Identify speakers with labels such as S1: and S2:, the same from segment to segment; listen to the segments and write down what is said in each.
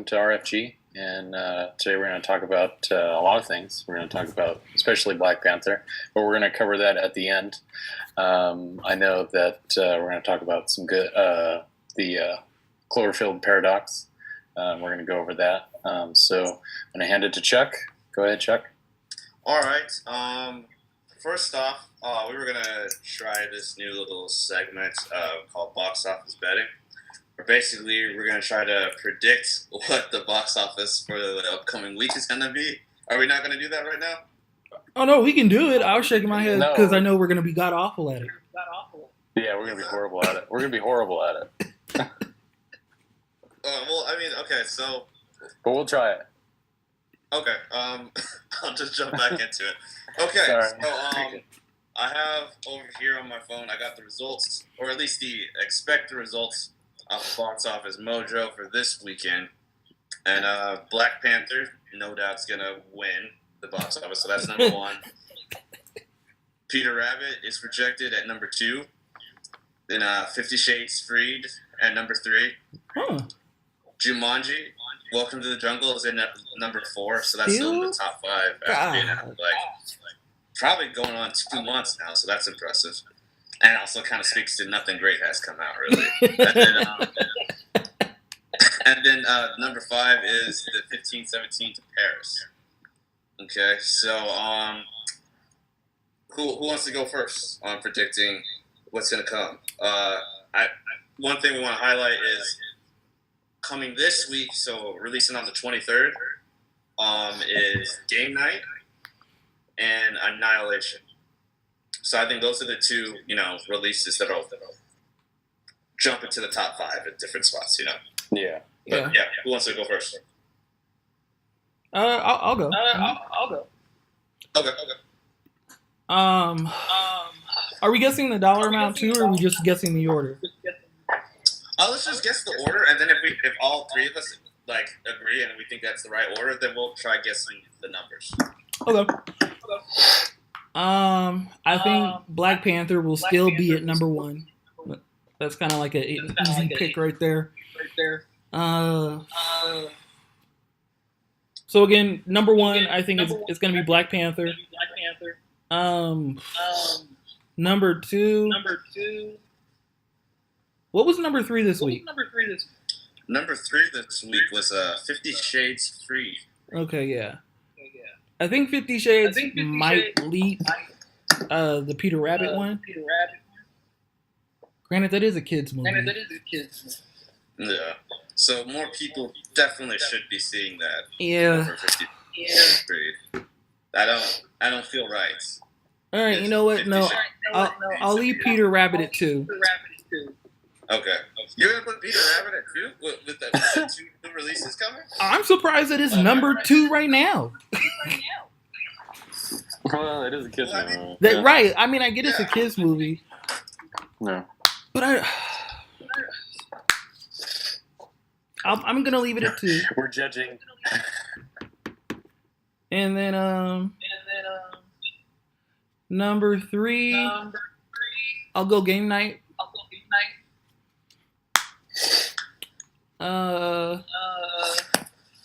S1: welcome to RFG. And today we're going to talk about a lot of things. We're going to talk about especially Black Panther, but we're going to cover that at the end. I know that we're going to talk about some good the Cloverfield Paradox. We're going to go over that. So I'm going to hand it to Chuck. Go ahead, Chuck.
S2: All right. First off, we were going to try this new little segment called Box Office Betting. Basically, we're going to try to predict what the box office for the upcoming week is going to be. Are we not going to do that right now?
S3: Oh, no, we can do it. I was shaking my head because I know we're going to be god-awful at it.
S1: Yeah, we're going to be horrible at it. We're going to be horrible at it.
S2: Well, I mean, okay, so...
S1: But we'll try it.
S2: Okay, I'll just jump back into it. Okay,
S1: Sorry.
S2: So, I have over here on my phone, I got the results, or at least the expected results of Box Office Mojo for this weekend. And Black Panther, no doubt, is going to win the box office, so that's number one. Peter Rabbit is projected at number 2. Then 50 Shades Freed at number 3.
S3: Huh.
S2: Jumanji, Welcome to the Jungle is in at number 4, so that's still in the top 5 after being out, probably going on 2 months now, so that's impressive. And also kind of speaks to nothing great has come out, really. And then number 5 is the 1517 to Paris. Okay, so who wants to go first on predicting what's going to come? One thing we want to highlight is coming this week, so releasing on the 23rd, is Game Night and Annihilation. So I think those are the two, releases that'll jump into the top 5 at different spots,
S1: Yeah.
S2: But, yeah. Who wants to go first?
S3: I'll go.
S4: I'll go.
S2: Okay.
S3: Are we guessing the dollar amount too, or are we just guessing the order?
S2: Let's just guess the order, and then if all three of us agree and we think that's the right order, then we'll try guessing the numbers.
S3: Okay. I think Black Panther will still be at number 1. That's kind of like an easy pick right there. So again, number 1, I think it's going to be Black Panther. Number 2. What was number 3 this week?
S2: Number 3 this week was 50 Shades Freed.
S3: Okay, yeah. I think 50 Shades might leap the Peter Rabbit one. Granted, that is a kid's movie.
S2: Yeah. So more people definitely should be seeing that.
S3: Yeah.
S2: Over 50 Shades Freed. I don't feel right.
S3: All right, you know what? No, I'll leave Peter Rabbit at 2.
S2: Okay. You're going to put Peter Rabbit at 2 with the 2 new releases coming?
S3: I'm surprised that it's number 2 right now.
S1: Well, it is a kid's movie.
S3: Right. I mean, I get it's a kid's movie.
S1: No.
S3: But I'm going to leave it at 2.
S1: We're judging.
S3: And then number 3, I'll go Game Night.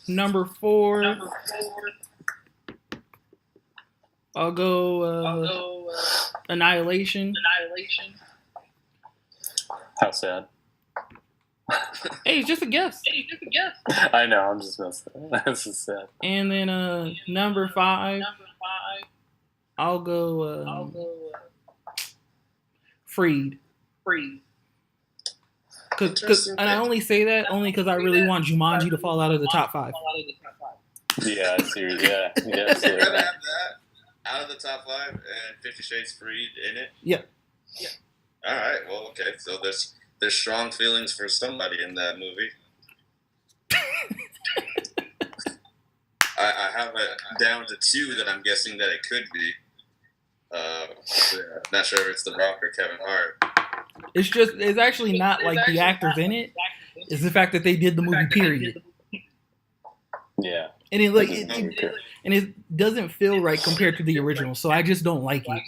S3: Number 4, I'll go Annihilation.
S1: How sad.
S3: Hey, it's just a guess.
S1: I know, I'm just messing. This is sad.
S3: And then number 5, I'll go Freed. And I only say that only because I really want Jumanji to fall out of the top 5.
S1: Yeah, I see. Yeah,
S2: You're going to have that out of the top 5 and 50 Shades Freed in it?
S3: Yeah.
S2: All right. Well, okay. So there's strong feelings for somebody in that movie. I have it down to 2 that I'm guessing that it could be. Not sure if it's The Rock or Kevin Hart.
S3: It's actually not like the actors in it. It's the fact that they did the movie, period.
S1: Yeah.
S3: And it doesn't feel right compared to the original, so I just don't like it.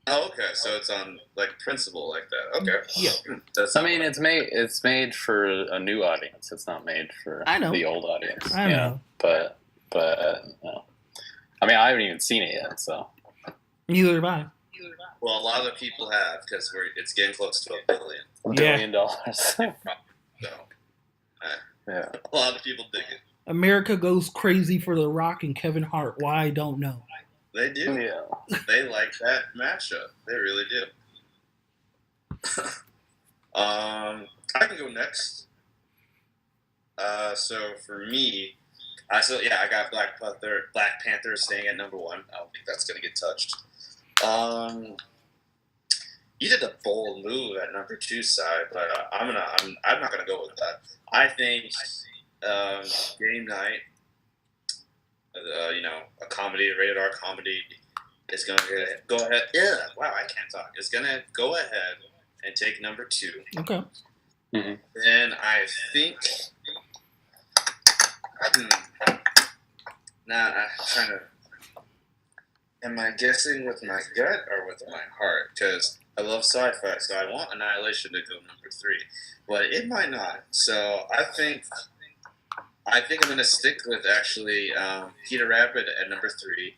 S2: Oh, okay. So it's on like principle like that. Okay.
S3: Yeah.
S2: That's.
S1: I mean, it's made for a new audience. It's not made for
S3: I know.
S1: the old audience.
S3: I know.
S1: But no. I mean, I haven't even seen it yet, so.
S3: Neither have I.
S2: Well, a lot of people have because it's getting close to $1 billion.
S1: $1 billion.
S2: So,
S1: Yeah.
S2: a lot of people dig it.
S3: America goes crazy for The Rock and Kevin Hart. Why, I don't know.
S2: They do.
S1: Yeah.
S2: They like that matchup. They really do. I can go next. So for me, I got Black Panther staying at number 1. I don't think that's gonna get touched. You did a bold move at number 2 side, but I'm not gonna go with that. I think Game Night, a comedy, rated R comedy, is gonna go ahead. Yeah, wow, I can't talk. It's gonna go ahead and take number 2.
S3: Okay.
S1: Mm-hmm.
S2: Then I think. Now I'm trying to. Am I guessing with my gut or with my heart? Because I love sci-fi, so I want Annihilation to go number 3, but it might not. So I think I'm gonna stick with actually Peter Rabbit at number 3.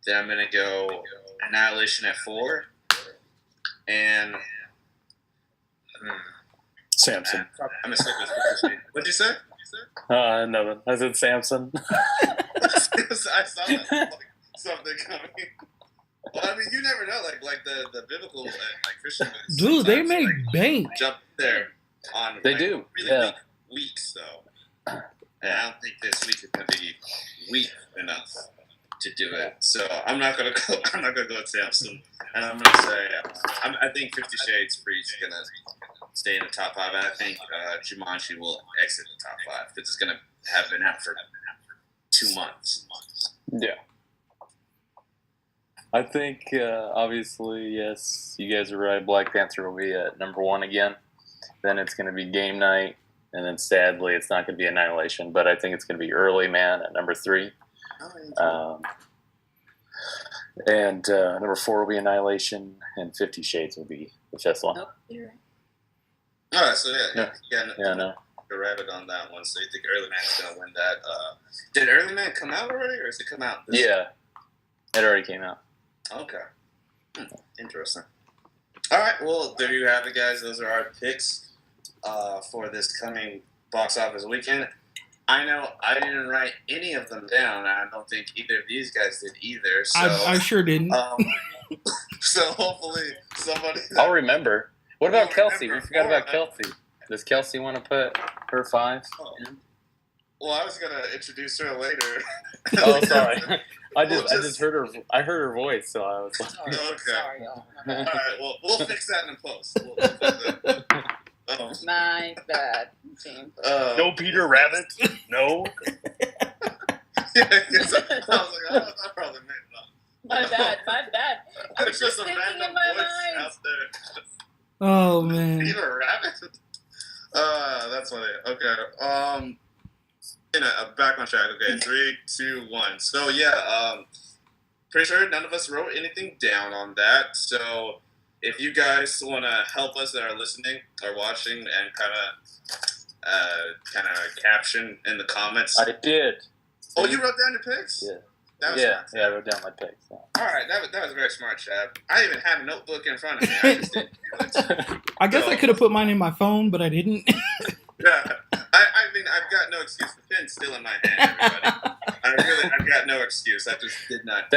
S2: Then I'm gonna go Annihilation at 4, and
S1: Samson.
S2: I'm gonna stick with 50 Shades. What'd you say?
S1: No, I said Samson.
S2: I saw that. Something coming. Well, I mean, you never know. Like the biblical and like Christian movies.
S3: Dude, they make bank.
S2: Jump there on.
S1: They
S2: like,
S1: do.
S2: Really
S1: Yeah.
S2: weak weeks though. And I don't think this week is gonna be weak enough to do it. So I'm not gonna go. I'm not gonna go with Samson. And I'm gonna say I think 50 Shades Freeze is gonna stay in the top 5. And I think Jumanji will exit the top 5 because it's gonna have been out for 2 months.
S1: Yeah. I think, obviously, yes, you guys are right. Black Panther will be at number 1 again. Then it's going to be Game Night. And then, sadly, it's not going to be Annihilation. But I think it's going to be Early Man at number 3. And number 4 will be Annihilation. And 50 Shades will be the 5th one.
S4: Oh, you're right.
S2: All right, so
S1: No.
S2: The rabbit on that one. So you think Early Man's going to win that? Did Early Man come out already, or has it come out this
S1: Yeah. It already came out.
S2: Okay. Interesting. All right. Well, there you have it, guys. Those are our picks for this coming box office weekend. I know I didn't write any of them down. I don't think either of these guys did either. So,
S3: I sure didn't.
S2: so hopefully somebody.
S1: I'll remember. What about Kelsey? We
S2: remember.
S1: forgot about Kelsey. Does Kelsey want to put her 5?
S2: Well, I was gonna introduce her later.
S1: Oh, sorry. I just heard her. I heard her voice, so I was like,
S2: Okay.
S4: Sorry.
S2: All right. Well, we'll fix that in post. We'll fix that.
S4: My bad, team.
S1: "No, Peter Rabbit, no."
S2: Yeah, I was like, that probably meant
S4: My bad. I was
S2: It's
S4: just
S2: just a
S4: thinking
S2: random
S4: in my
S2: voice
S4: mind.
S2: out there.
S3: Oh, man.
S2: Peter Rabbit? That's funny. Okay. Back on track. Okay, 3, 2, 1. So, pretty sure none of us wrote anything down on that. So, if you guys want to help us that are listening or watching and kind of caption in the comments.
S1: I did.
S2: Oh, you wrote down your picks?
S1: Yeah.
S2: That was
S1: Yeah,
S2: smart.
S1: I wrote down my picks. Yeah.
S2: All right, that was very smart, Chad. I even had a notebook in front of me. I just didn't do it.
S3: I guess I could have put mine in my phone, but I didn't.
S2: Yeah, I mean, I've got no excuse. The pen's still in my hand, everybody. I've got no excuse. I just did not.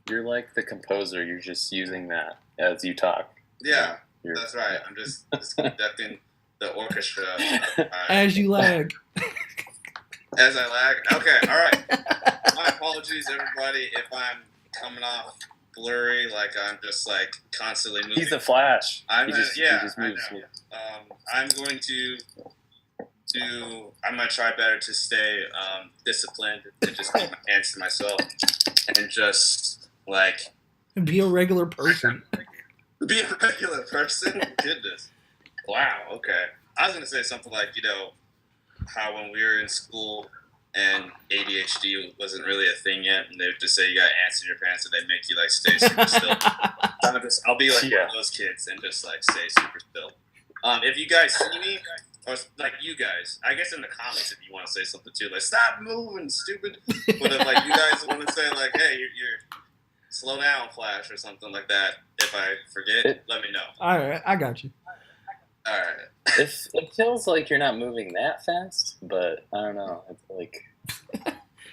S1: You're like the composer. You're just using that as you talk.
S2: Yeah,
S1: You're,
S2: that's right. I'm just conducting the orchestra
S3: As you lag.
S2: as I lag. Okay, all right. My apologies, everybody, if I'm coming off blurry, like I'm just like constantly moving.
S1: He's the Flash.
S2: He
S1: just moves.
S2: I know. I'm going to I'm going to try better to stay disciplined and just keep my hands to myself and just like
S3: Be a regular person.
S2: be a regular person. Goodness. Wow. Okay. I was going to say something like, how when we were in school and ADHD ADHD wasn't really a thing yet, and they would just say you got ants in your pants, and they make you like stay super still. I'll be like one of those kids and just like stay super still. If you guys see me, or like you guys, I guess in the comments if you want to say something too, like stop moving, stupid. But if like you guys want to say like, hey, you're slow down, Flash, or something like that, if I forget, let me know.
S3: All right, I got you.
S2: All right.
S1: It feels like you're not moving that fast, but I don't know. It's like,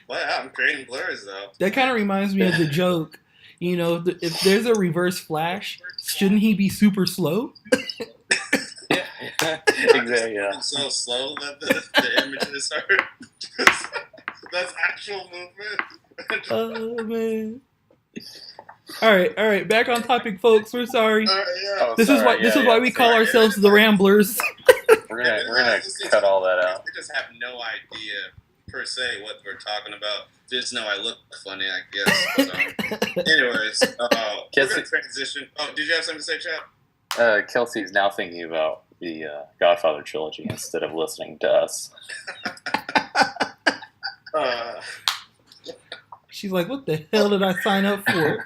S2: Well, I'm creating blurs though.
S3: That kind of reminds me of the joke. You know, if there's a reverse Flash, shouldn't he be super slow?
S1: yeah, exactly. Yeah.
S2: I'm so slow that the images are. That's actual movement.
S3: Oh man. All right. Back on topic, folks. We're sorry.
S2: All right, yeah.
S1: Oh,
S3: This is why we call ourselves the Ramblers.
S1: We're gonna cut all that out.
S2: We just have no idea per se what we're talking about. Just know I look funny, I guess. But, anyways, we're gonna transition. Oh, did you have something to say, Chad?
S1: Kelsey's now thinking about the Godfather trilogy instead of listening to us.
S3: She's like, what the hell did I sign up for?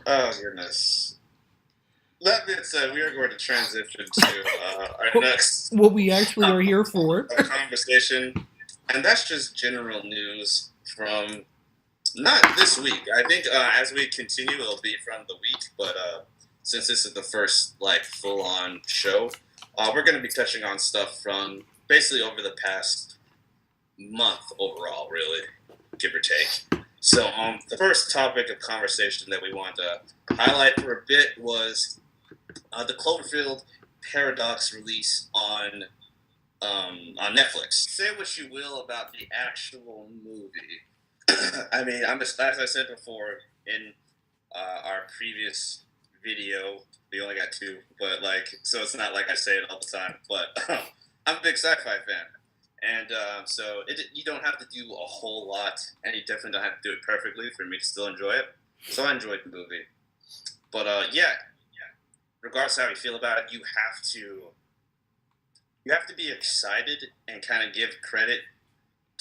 S2: Oh, goodness. That being said, we are going to transition to our next
S3: What we actually are here for.
S2: conversation. And that's just general news from not this week. I think as we continue, it'll be from the week. But since this is the first like full-on show, we're going to be touching on stuff from basically over the past month overall, really, give or take. So the first topic of conversation that we wanted to highlight for a bit was the Cloverfield Paradox release on Netflix. Say what you will about the actual movie. I mean, as I said before in our previous video, we only got 2, but like, so it's not like I say it all the time. But I'm a big sci-fi fan. And so you don't have to do a whole lot, and you definitely don't have to do it perfectly for me to still enjoy it. So I enjoyed the movie. But regardless of how you feel about it, you have to be excited and kind of give credit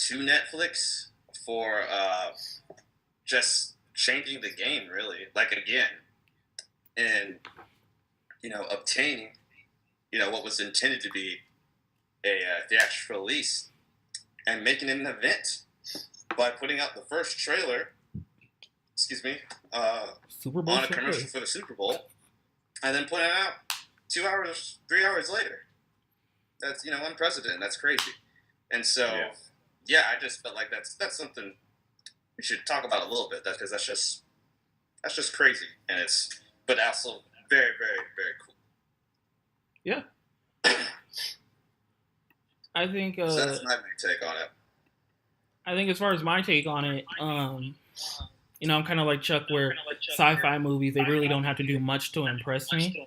S2: to Netflix for just changing the game, really. Like, again, and, obtaining, what was intended to be a theatrical release and making it an event by putting out the first trailer,
S3: Super Bowl
S2: on a commercial for the Super Bowl, and then putting it out 3 hours later. That's unprecedented. That's crazy. And so, I just felt like that's something we should talk about a little bit. Because that's just crazy, and but also very, very, very cool.
S3: Yeah. I think
S2: so that's my big take on it.
S3: I think as far as my take on it, I'm kind of like Chuck, where sci-fi movies, they really don't have to do much to impress me.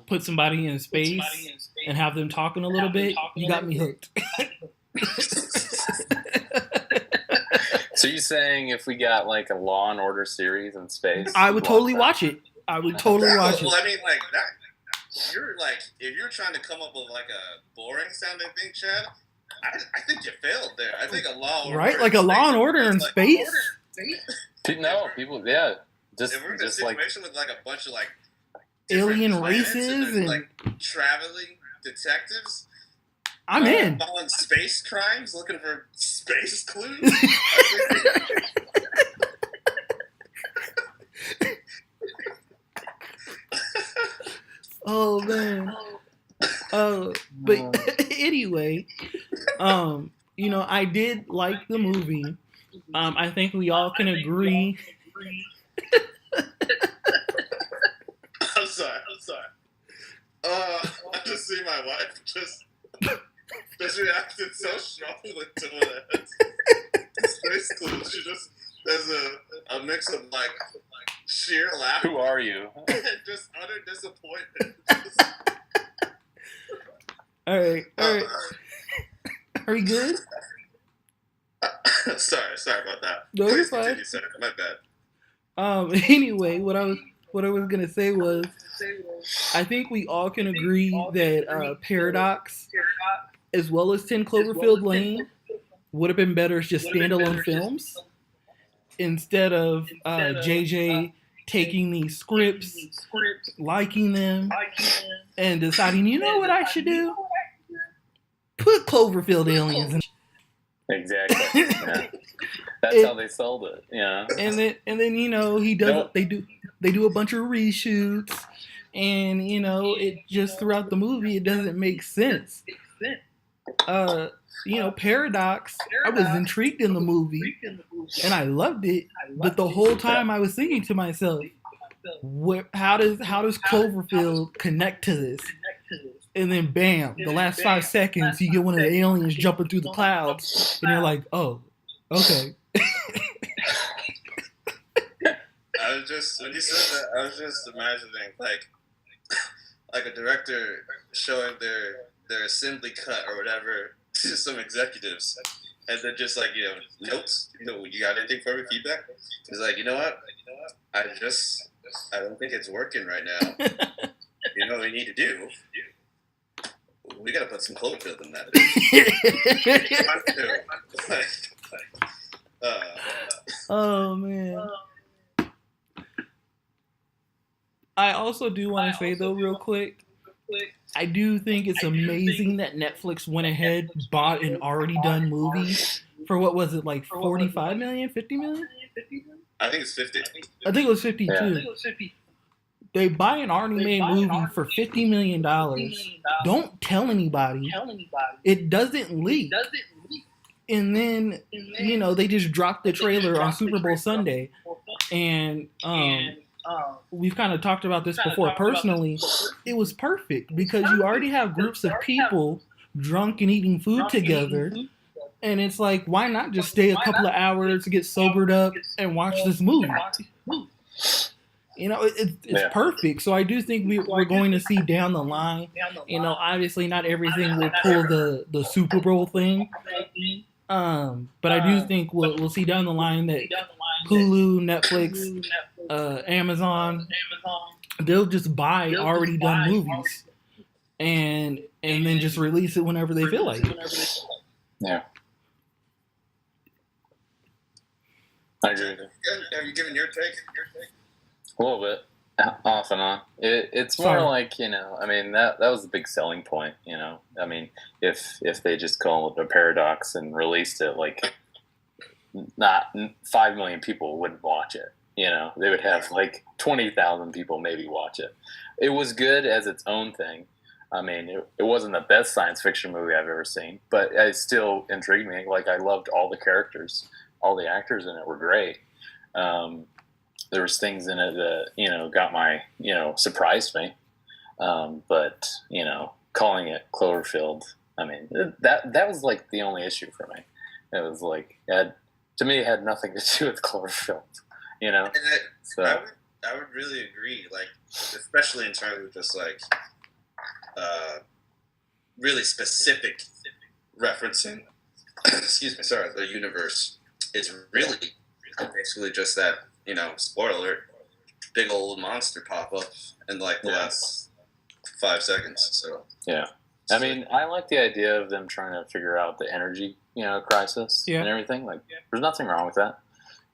S3: Put somebody in space and have them talking a little bit, you got me hooked.
S1: So you're saying if we got like a Law and Order series in space,
S3: I would totally watch it. I would totally watch it.
S2: Well, I mean, like that. You're like, if you're trying to come up with like a boring sounding thing, Chad, I think you failed there. I think a Law and Order,
S3: right? Like a Law and Order in space.
S1: No, people, just
S2: if we're in a situation with like a bunch of like
S3: alien races and
S2: like traveling detectives.
S3: I'm in.
S2: Following space crimes, looking for space clues.
S3: Oh man. But anyway, I did like the movie. I think we all can agree.
S2: I'm sorry. I just see my wife just reacted so strongly to what space clues. She just there's a mix of like sheer laughter.
S1: Who are you?
S2: And just utter disappointment.
S3: All right. Are we good?
S2: Sorry about that.
S3: No, you're fine.
S2: Continue, sir. My bad.
S3: Anyway, what I was gonna say was, I think we all can agree that Paradox as well as 10 Cloverfield Lane, would have been better as just standalone films instead of JJ taking these scripts, liking them, and deciding, you know what I should do? Put Cloverfield aliens in.
S1: Exactly. Yeah. That's how they sold it. Yeah.
S3: And then you know he does.
S1: Nope.
S3: They do a bunch of reshoots, and you know it just throughout the movie it doesn't make sense. You know, Paradox. I was intrigued in the movie, and I loved it. But the whole time I was thinking to myself, how does Cloverfield connect to this? And then bam, the last 5 seconds, you get one of the aliens jumping through the clouds, and you're like, oh, okay.
S2: When you said that, I was just imagining like a director showing their assembly cut or whatever to some executives, and then just like, you know, notes. You know, you got anything for me? Feedback? He's like, you know what? I don't think it's working right now. You know what we need to do? We gotta put some Cloverfield in that.
S3: Oh man. I also do want to say though, real quick, I do think it's amazing that Netflix went ahead, bought an already done movie for what was it, like 45 million, 50 million?
S2: I think it's 50.
S3: I think it was 52. Yeah. They buy an already made movie for $50 million. Don't tell anybody. It doesn't leak. And then, you know, they just dropped the trailer on Super Bowl Sunday. And we've kind of talked about this before personally. It was perfect because you already have groups of people drunk and eating food together. And it's like, why not just stay a couple of hours, get sobered up, and watch this movie? You know, it's perfect. So I do think we're going to see down the line. You know, obviously not everything will pull the Super Bowl thing. But I do think we'll see down the line that Hulu, Netflix, Amazon, they'll just buy already done movies and then just release it whenever they feel like it.
S1: Yeah. I agree.
S2: Have you given your take?
S1: A little bit, off and on. It's more like, you know, I mean, that was the big selling point, you know. I mean, if they just call it a paradox and released it, like, not 5 million people wouldn't watch it, you know. They would have, like, 20,000 people maybe watch it. It was good as its own thing. I mean, it wasn't the best science fiction movie I've ever seen, but it still intrigued me. Like, I loved all the characters. All the actors in it were great. There was things in it that, you know, got my, you know, surprised me. But, you know, calling it Cloverfield, I mean, that was like the only issue for me. It was like, to me, it had nothing to do with Cloverfield, you know?
S2: And I would really agree, like, especially in terms of just like really specific referencing, the universe. It's really basically just that, you know, spoiler alert, big old monster pop up in like the last 5 seconds. So
S1: yeah, I mean, I like the idea of them trying to figure out the energy, you know, crisis and everything. Like, there's nothing wrong with that.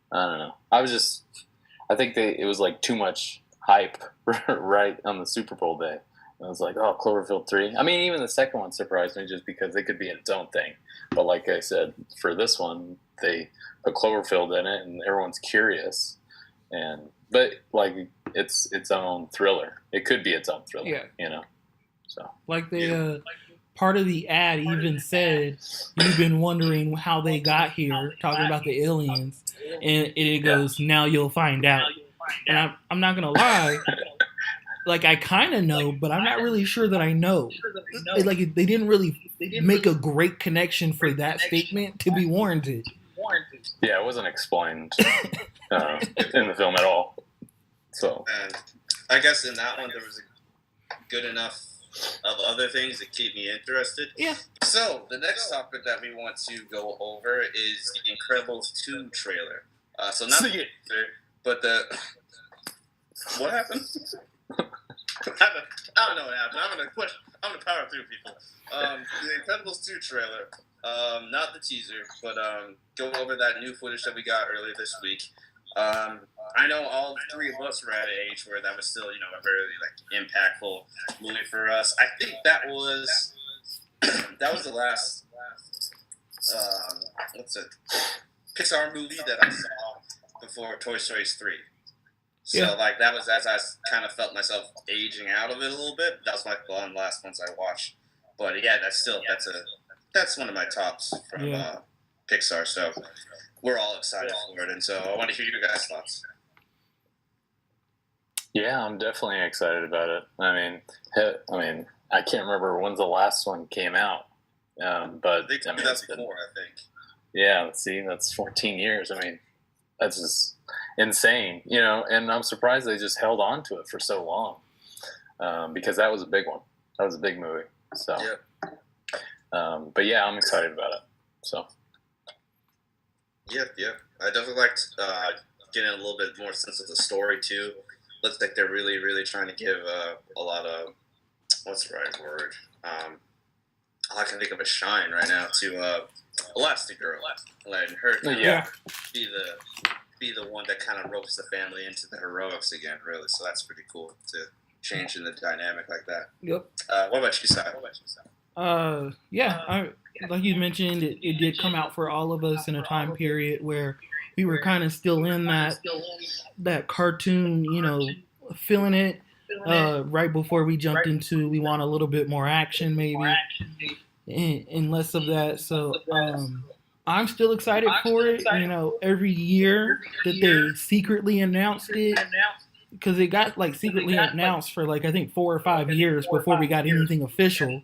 S1: I don't know. I think it was like too much hype right on the Super Bowl day. I was like, oh, Cloverfield 3. I mean, even the second one surprised me just because it could be its own thing. But like I said, for this one, they put Cloverfield in it, and everyone's curious. But like, it's its own thriller. It could be its own thriller, you know. So
S3: like part of the ad even said, you've been wondering how they got here, talking about the aliens, and it goes, now you'll find out. And I'm not gonna lie. Like, I kind of know, but I'm not really sure that I know. Like, they didn't really make a great connection for that statement to be warranted.
S1: Yeah, it wasn't explained in the film at all. So,
S2: I guess in that one there was a good enough of other things that keep me interested.
S3: Yeah.
S2: So the next topic that we want to go over is the Incredibles 2 trailer. So not the trailer, but the what happened? I don't know what happened. I'm gonna power through people. The Incredibles 2 trailer. Not the teaser, but go over that new footage that we got earlier this week. I know all three of us were at an age where that was still, a very impactful movie for us. I think that was the last Pixar movie that I saw before Toy Story 3. So that was as I kind of felt myself aging out of it a little bit. That was one of the last ones I watched. But yeah, that's one of my tops from Pixar. So we're all excited for it, and so I want to hear your guys' thoughts.
S1: Yeah, I'm definitely excited about it. I mean, I can't remember when the last one came out, but
S2: They told me that's before, I think.
S1: Yeah, let's see, that's 14 years. I mean, that's just insane, and I'm surprised they just held on to it for so long, because that was a big one. That was a big movie. So, but yeah, I'm excited about it. So.
S2: Yeah. I definitely liked getting a little bit more sense of the story too. Looks like they're really, really trying to give a lot of, what's the right word? All I can think of is shine right now to Elastigirl, letting her be the one that kind of ropes the family into the heroics again. Really, so that's pretty cool to change in the dynamic like that.
S3: Yep.
S2: What about you, Sai?
S3: Like you mentioned, it did come out for all of us in a time period where we were kind of still in that cartoon, feeling it. Right before we jumped into, we want a little bit more action, maybe, and less of that. So I'm still excited for it. Every year that they secretly announced it, because it got secretly announced for I think 4 or 5 years before we got anything official.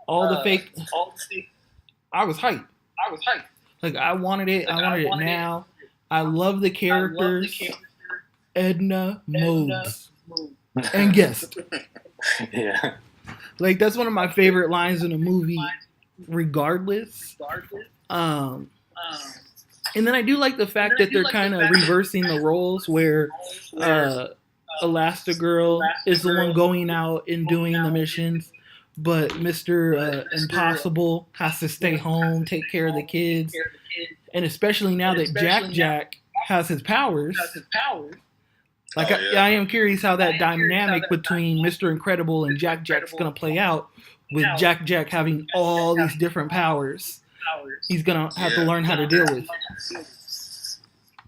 S3: All the fake. I was hyped. I wanted it. I wanted it now. I love the characters. Edna Modes and Guest.
S1: Yeah.
S3: That's one of my favorite lines in a movie, regardless. And then I do like the fact that they're kind of reversing the roles where Elastigirl is the one going out and doing the missions, but Mr. Impossible has to stay home, take care of the kids. And especially now that Jack has his powers. I am curious how that dynamic between Mr. Incredible and Jack's going to play out with Jack having all these different powers. He's going to have to learn how to deal with.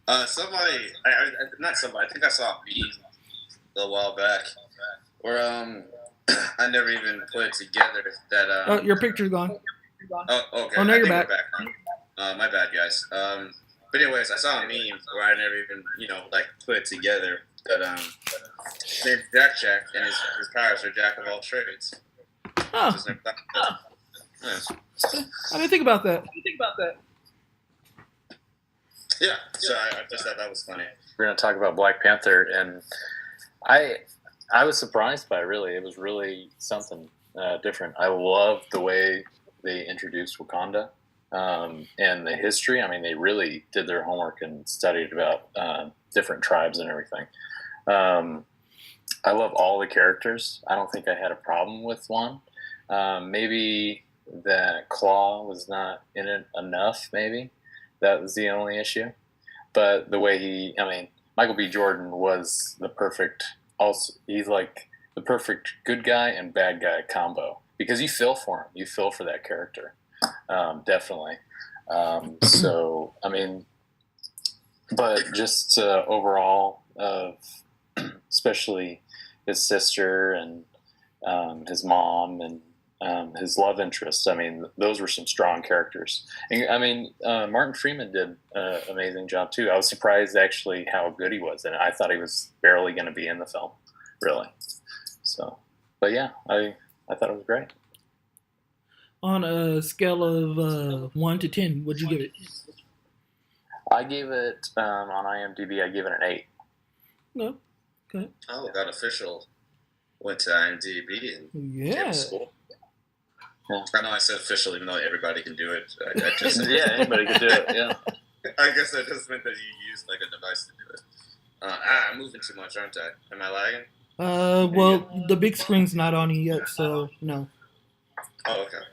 S2: I think I saw a meme a while back where I never even put it together that
S3: your picture's gone.
S2: Oh, okay.
S3: Oh, no, you're back.
S2: My bad, guys. But anyways, I saw a meme where I never even, put it together that named Jack and his powers are Jack of all trades.
S3: Oh. I didn't think about that.
S2: Yeah, so I just thought that was funny.
S1: We're going to talk about Black Panther, and I was surprised by it, really. It was really something different. I loved the way they introduced Wakanda and the history. I mean, they really did their homework and studied about different tribes and everything. I love all the characters. I don't think I had a problem with one. Maybe that Claw was not in it enough, maybe. That was the only issue. But the way Michael B. Jordan was the perfect, he's like the perfect good guy and bad guy combo. Because you feel for him. You feel for that character. Definitely. But just overall, especially his sister and his mom and his love interest. Those were some strong characters. And, Martin Freeman did an amazing job too. I was surprised actually how good he was, and I thought he was barely going to be in the film, really. So, but yeah, I thought it was great.
S3: On a scale of 1 to 10, what'd you give it?
S1: I gave it on IMDb. I gave it an 8.
S3: No, okay.
S2: Oh, that official went to IMDb and gave a score.
S1: Yeah.
S2: I know I said official, even though everybody can do it. I just
S1: yeah, anybody can do it. Yeah.
S2: I guess that just meant that you used a device to do it. I'm moving too much, aren't I? Am I lagging?
S3: Well, the big screen's not on you yet, so no.
S2: Oh, okay.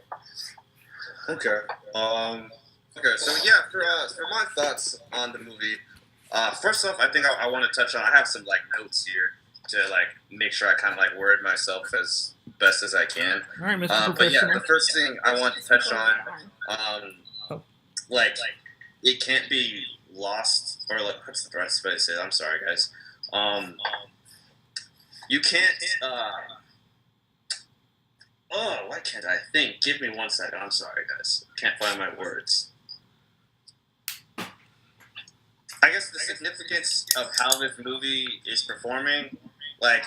S2: Okay. Okay. So yeah, for my thoughts on the movie, first off, I think I want to touch on. I have some like notes here to like make sure I kind of like word myself as best as I can.
S3: All right, Mr.
S2: But yeah,
S3: Professional.
S2: the first thing I want to touch on, like it can't be lost, or like what's the best way to say it? I'm sorry, guys. You can't. Oh, why can't I think? Give me 1 second. I'm sorry, guys. Can't find my words. I guess the significance of how this movie is performing, like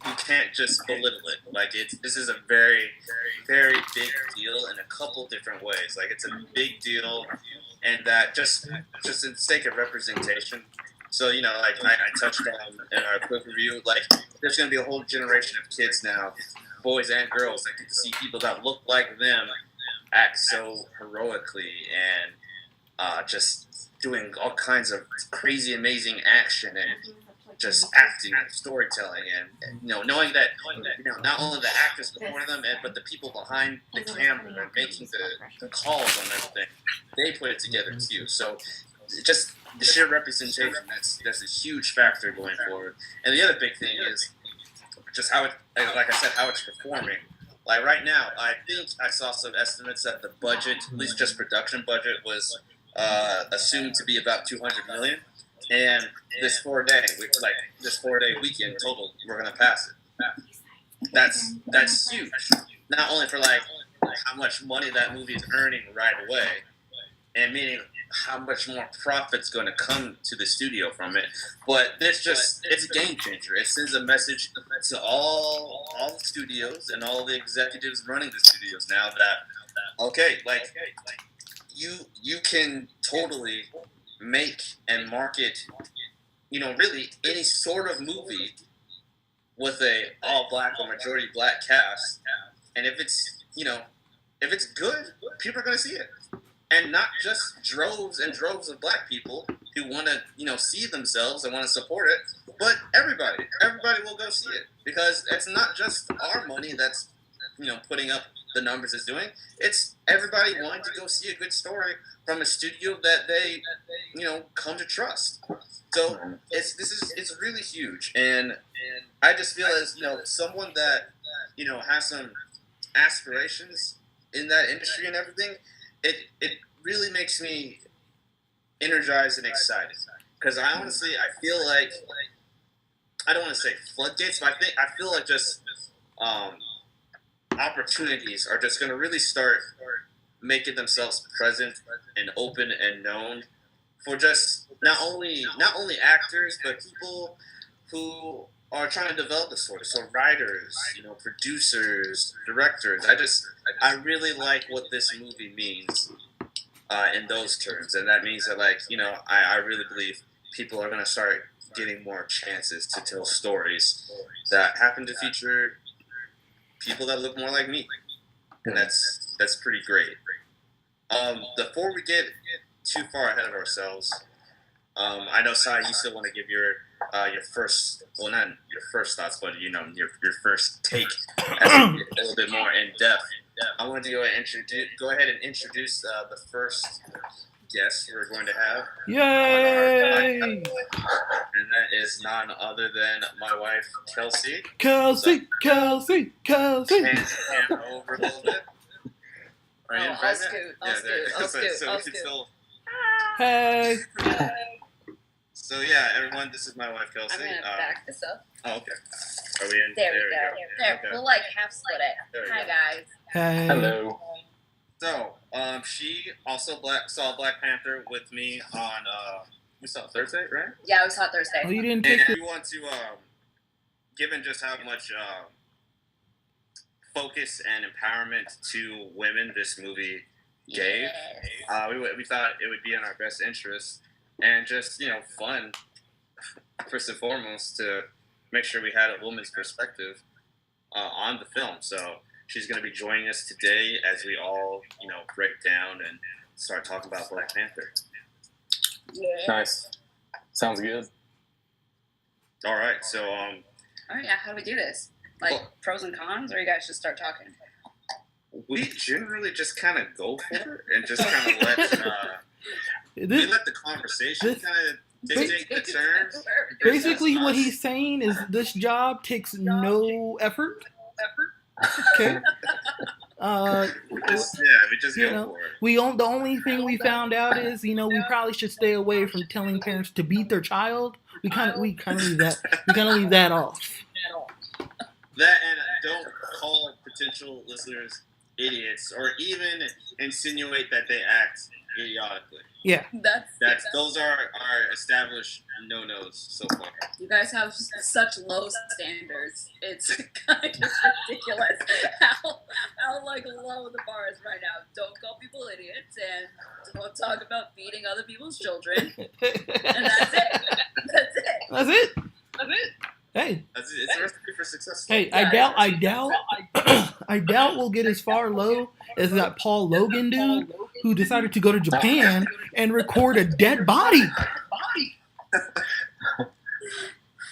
S2: you can't just belittle it. Like this is a very, very big deal in a couple different ways. Like it's a big deal, and that just in the sake of representation. So like I touched on in our quick review, like there's going to be a whole generation of kids now, boys and girls, that get to see people that look like them act so heroically and just doing all kinds of crazy, amazing action and just acting and storytelling and knowing that not only the actors before them but the people behind the camera and making the calls on everything, they put it together too. So just the sheer representation, that's a huge factor going forward. And the other big thing is just how it, like I said, how it's performing. Like right now, I think I saw some estimates that the budget, at least just production budget, was assumed to be about $200 million. And this 4-day weekend total, we're gonna pass it. That's huge. Not only for like how much money that movie is earning right away, and meaning how much more profit's going to come to the studio from it, but it's a game changer. It sends a message to all the studios and all the executives running the studios now that okay, like you can totally make and market, really any sort of movie with a all black or majority black cast, and if it's good, people are going to see it. And not just droves and droves of black people who want to, see themselves and want to support it, but everybody will go see it, because it's not just our money that's, putting up the numbers it's doing. It's everybody wanting to go see a good story from a studio that they, come to trust. So it's really huge, and I just feel as someone that has some aspirations in that industry and everything. It really makes me energized and excited, because I feel like, I don't want to say floodgates, but I feel like just opportunities are just going to really start making themselves present and open and known for just not only actors, but people who are trying to develop the story. So writers, producers, directors. I really like what this movie means in those terms, and that means that I really believe people are going to start getting more chances to tell stories that happen to feature people that look more like me, and that's pretty great. Before we get too far ahead of ourselves, I know, Sai, you still want to give your first, well, not your first thoughts, but your first take as a little bit more in depth. I wanted to go ahead and introduce the first guest we're going to have.
S3: Yay!
S2: And that is none other than my wife, Kelsey.
S3: Kelsey.
S2: Hand over a little bit. Are you
S4: I'll scoot. I'll scoot.
S3: Hey.
S2: So yeah, everyone, this is my wife, Kelsey.
S4: I'm gonna back this up.
S2: Oh, okay. Are we in?
S4: There we go. There,
S2: Okay.
S4: we'll like half split it.
S2: There we
S4: Hi
S2: go.
S4: guys.
S3: Hey.
S1: Hello.
S2: So, she also saw Black Panther with me on, we saw it Thursday, right?
S4: Yeah, we saw it Thursday.
S3: Oh, you didn't
S2: And
S3: take it?
S2: we want to, given just how much focus and empowerment to women this movie gave, we thought it would be in our best interest and just, fun, first and foremost, to make sure we had a woman's perspective on the film. So she's going to be joining us today as we all, break down and start talking about Black Panther.
S4: Yeah.
S1: Nice. Sounds good.
S2: All right, so
S4: All right, yeah. How do we do this? Like pros and cons, or you guys just start talking?
S2: we generally just kind of go for it and just kind of we let the conversation kind of dictate the terms.
S3: Basically, what he's saying is this job takes no effort. Okay.
S2: We just go for it.
S3: The only thing we found out is, we probably should stay away from telling parents to beat their child. We kind of leave that off.
S2: That, and don't call potential listeners idiots or even insinuate that they act idiotically.
S3: Yeah.
S2: Those are our established no-nos so far.
S4: You guys have such low standards. It's kind of ridiculous how like low the bar is right now. Don't call people idiots and don't talk about beating other people's children. And that's it.
S3: That's it. Hey.
S2: It's a recipe for success.
S3: Hey, I doubt we'll get as far low as that Paul Logan dude who decided to go to Japan and record a dead body.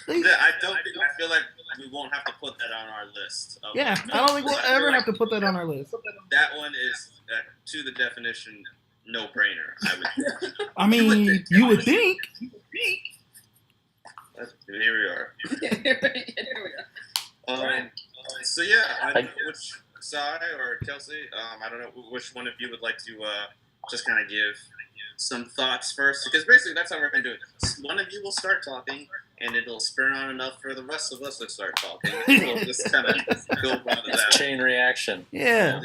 S2: Yeah, I feel like we won't have to put that on our list.
S3: I don't think we'll ever have to put that on our list.
S2: That one is, to the definition, no-brainer.
S3: I mean, you would think.
S2: Here we are. So yeah, I don't know which Sai or Kelsey. I don't know which one of you would like to just kind of give some thoughts first, because basically that's how we're going to do it. One of you will start talking, and it'll spur on enough for the rest of us to start talking. We'll just kind of go on to that.
S1: Chain reaction.
S3: Yeah.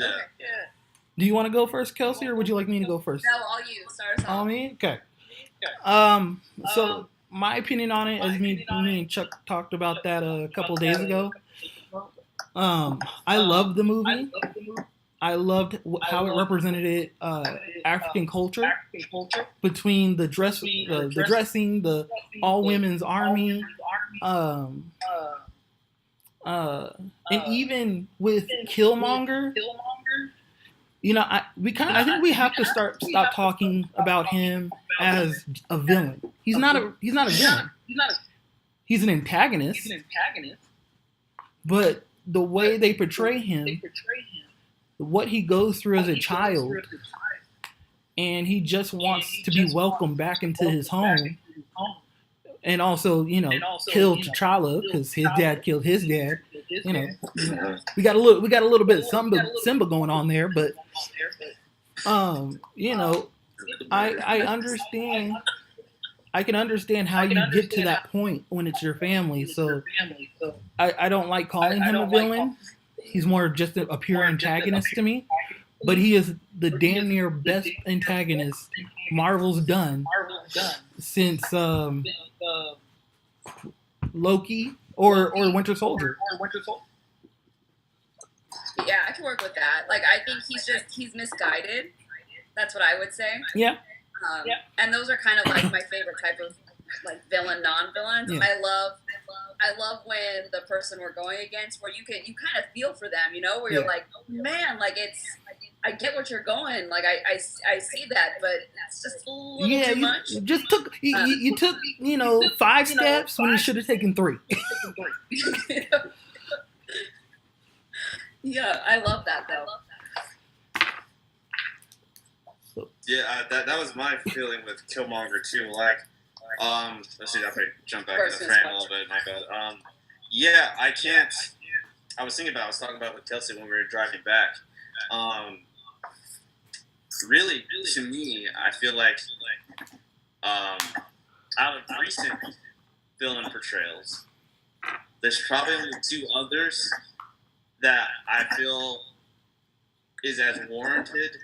S3: Do you want to go first, Kelsey, or would you like me to go first?
S4: No, all you. Start us off.
S3: All me? Okay. So my opinion on it is me and Chuck talked about that a couple days ago. I loved the movie. I loved how it represented African culture between the dressing, the all women's army, and even with Killmonger. I think we have to stop talking about him as a villain. He's not a villain. He's an antagonist. But the way they portray him, what he goes through as a child, and he just wants to be welcomed back into his home, and also, kill T'Challa because his dad killed his dad. We got a little bit of Simba going on there, but I understand. I can understand how you get to that point when it's your family. So I don't like calling him a villain. He's more just a pure antagonist to me. But he is the damn near best antagonist Marvel's done since Loki or Winter Soldier.
S4: Yeah, I can work with that. Like, I think he's misguided. That's what I would say.
S3: Yeah.
S4: And those are kind of like my favorite type of like villain, non-villains. Yeah. I love when the person we're going against, where you kind of feel for them, where you're like, oh, man, like I get what you're going, like I see that, but it's just a little too much.
S3: You took 5 steps when you should have taken 3.
S4: Yeah, I love that though.
S2: Yeah, that was my feeling with Killmonger too. Like, let's see, I'll jump back to the frame a little bit. My bad. Yeah, I can't. I was talking about with Kelsey when we were driving back. Really, to me, I feel like out of recent villain portrayals, there's probably only 2 others that I feel is as warranted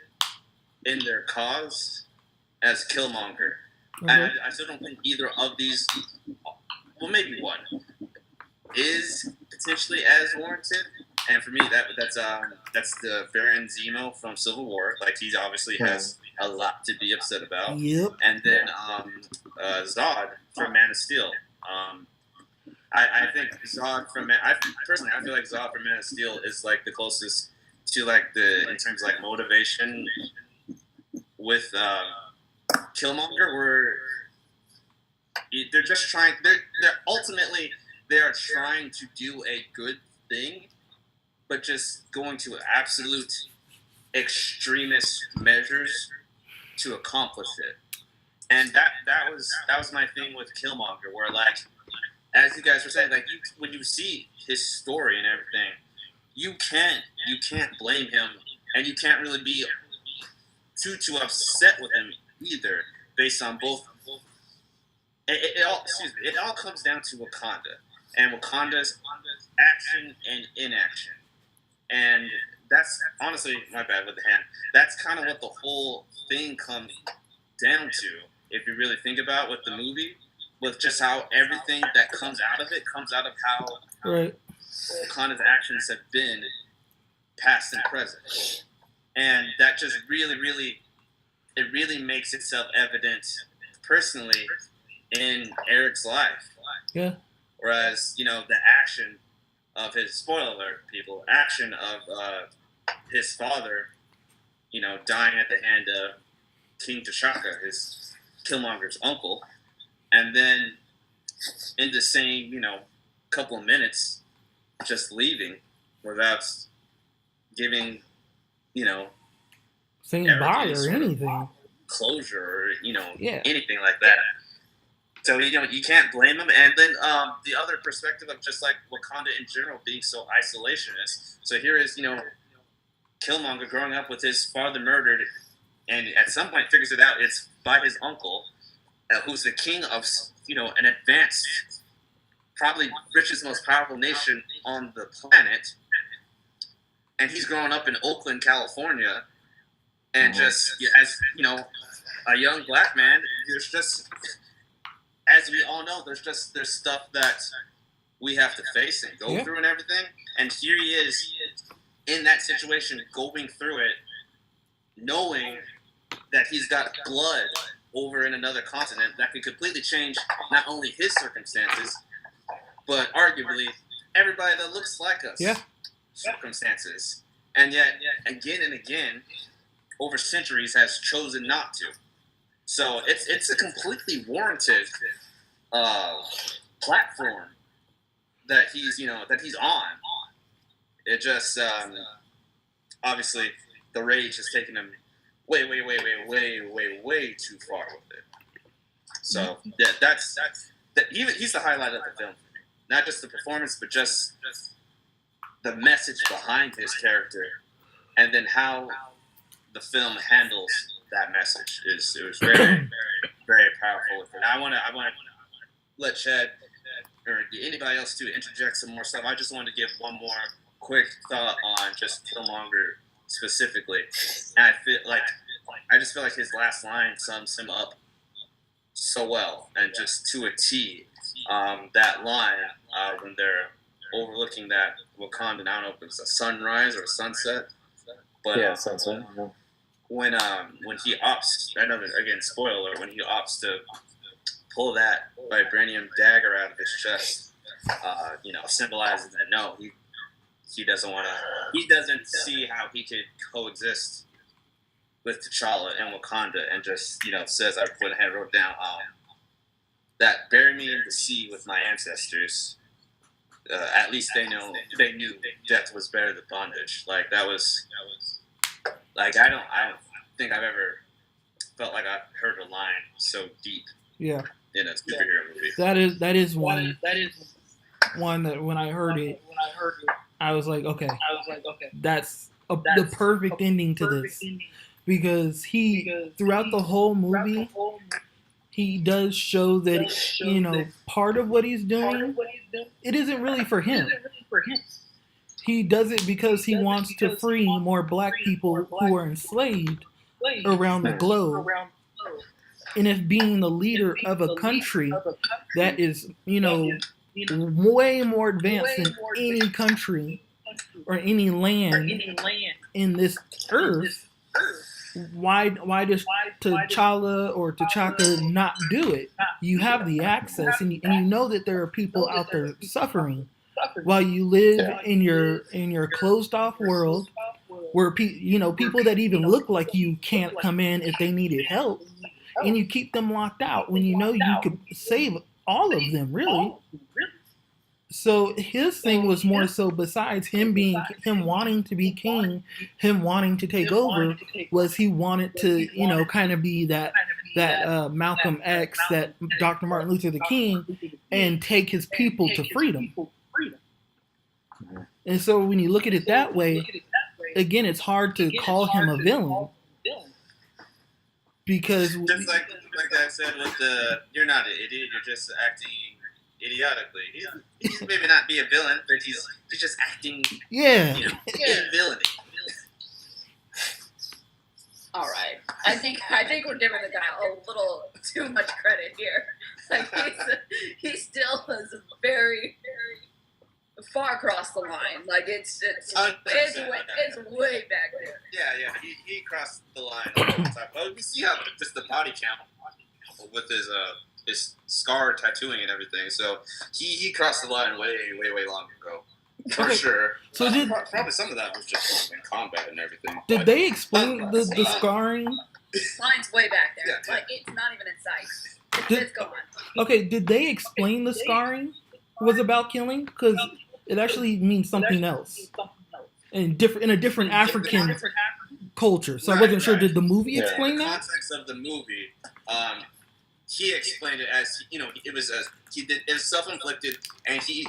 S2: in their cause as Killmonger. Mm-hmm. And I still don't think either of these, well, maybe one, is potentially as warranted. And for me, that's the Baron Zemo from Civil War. Like, he obviously has a lot to be upset about.
S3: Yep.
S2: And then Zod from Man of Steel. I think Zod from I feel like Zod from Man of Steel is like the closest to like in terms of like motivation with Killmonger, where they're just trying. They're ultimately they are trying to do a good thing, but just going to absolute extremist measures to accomplish it. And that was my thing with Killmonger, where like, as you guys were saying, like when you see his story and everything, you can't blame him, and you can't really be too upset with him either, based on both. It all comes down to Wakanda and Wakanda's action and inaction, and that's honestly my bad with the hand. That's kind of what the whole thing comes down to, if you really think about with the movie, with just how everything that comes out of it comes out of how Wakanda's actions have been past and present, and that just really makes itself evident personally in Eric's life.
S3: Yeah.
S2: Whereas, the action of his, spoiler alert, people, action of his father, dying at the hand of King T'Chaka, his Killmonger's uncle, and then in the same, couple of minutes, just leaving without giving,
S3: saying bye or anything,
S2: closure or anything like that. So you can't blame him. And then the other perspective of just like Wakanda in general being so isolationist. So here is Killmonger growing up with his father murdered, and at some point figures it out. It's by his uncle, who's the king of an advanced, probably richest, most powerful nation on the planet. And he's growing up in Oakland, California, and just as a young black man, there's just, as we all know, there's stuff that we have to face and go through and everything. And here he is in that situation, going through it, knowing that he's got blood over in another continent that could completely change not only his circumstances, but arguably everybody that looks like us.
S3: Yeah.
S2: Circumstances. And yet, again and again, over centuries, has chosen not to. So it's a completely warranted platform that he's on. It just obviously the rage has taken him way too far with it. So that's he's the highlight of the film for me. Not just the performance, but just the message behind his character, and then how the film handles that message it was very very powerful with it. I want to let Chad or anybody else to interject some more stuff. I just wanted to give one more quick thought on just Killmonger specifically, and I just feel like his last line sums him up so well, and just to a T. That line when they're overlooking that Wakandan, I don't know if it's a sunrise or a sunset, but
S1: sunset.
S2: When he opts, I know that, again, spoiler, when he opts to pull that vibranium dagger out of his chest, symbolizes that no, he doesn't want to. He doesn't see how he could coexist with T'Challa and Wakanda, and just says, I wrote down that bury me in the sea with my ancestors. At least they knew death was better than bondage. Like that was like I don't think I've ever felt like I've heard a line so deep.
S3: Yeah.
S2: In a superhero movie.
S3: That is one that when I heard it, I was like, okay, that's the perfect ending to this, because throughout the whole movie, he does show that part of what he's doing, it isn't really for him. He does it because he wants to free more black people who are enslaved around the globe. And if being the leader of a country that is, way more advanced than any country or any land in this earth, why does T'Challa or T'Chaka not do it? You have the access, and you know that there are people out there suffering while you live in your closed off world where people that even look like you can't come in if they needed help. and you keep them locked out when you know you could save all of them, really. So his thing was more so, besides him wanting to be king, him wanting to take over, was he wanted to, kind of be that Malcolm X, that Dr. Martin Luther King, and take his people to freedom. And so when you look at it that way, again, it's hard to call him a villain, because
S2: just like I said with you're not an idiot, you're just acting idiotically. He's maybe not be a villain, but he's just acting in villainy.
S4: All right, I think we're giving the guy a little too much credit here. Like he still is very, very far across the line. Like it's way back there.
S2: Yeah, he crossed the line all the time. Well, we see how just the body count with his scar tattooing and everything. So he crossed the line way long ago. For sure.
S3: So
S2: probably some of that was just in combat and everything.
S3: Did they explain the scarring?
S4: Line's way back there. Yeah. Like it's not even in sight. It's gone.
S3: Okay, did they explain the scarring was about killing? Because it actually means something else. In a different African culture. So I wasn't sure. Did the movie explain that?
S2: In the context of the movie, he explained it as it was self-inflicted, and he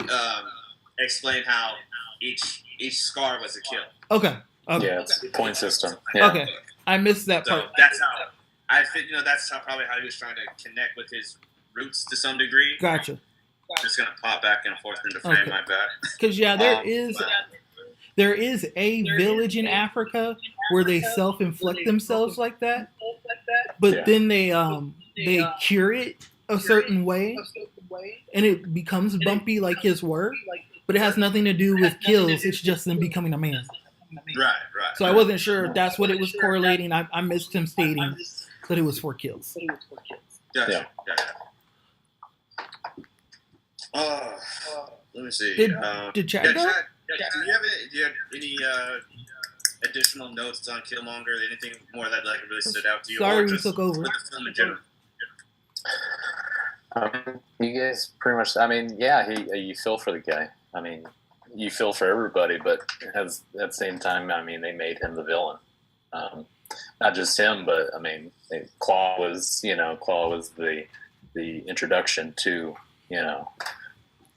S2: explained how each scar was a kill.
S3: Okay.
S1: Yeah, it's a point system. Yeah.
S3: Okay, I missed that part.
S2: So that's how I think. That's probably how he was trying to connect with his roots to some degree.
S3: Gotcha.
S2: Just gonna pop back and forth into frame. My bad.
S3: Because there is a village in Africa where they self-inflict themselves like that, but then they cure it a certain way, and it becomes bumpy like his word, but it has nothing to do with kills. It's just them becoming a man.
S2: Right.
S3: So I wasn't sure if that's what it was correlating. I missed him stating that it was for kills.
S2: Yeah. Let me see.
S3: Did Chad go?
S2: Do you have any additional notes on Killmonger? Anything more that really stood out to you?
S3: Sorry, we took over.
S2: With the film in general?
S1: You guys pretty much. I mean, you feel for the guy. I mean, you feel for everybody, but at the same time, I mean, they made him the villain. Not just him, but I mean, Claw was the introduction to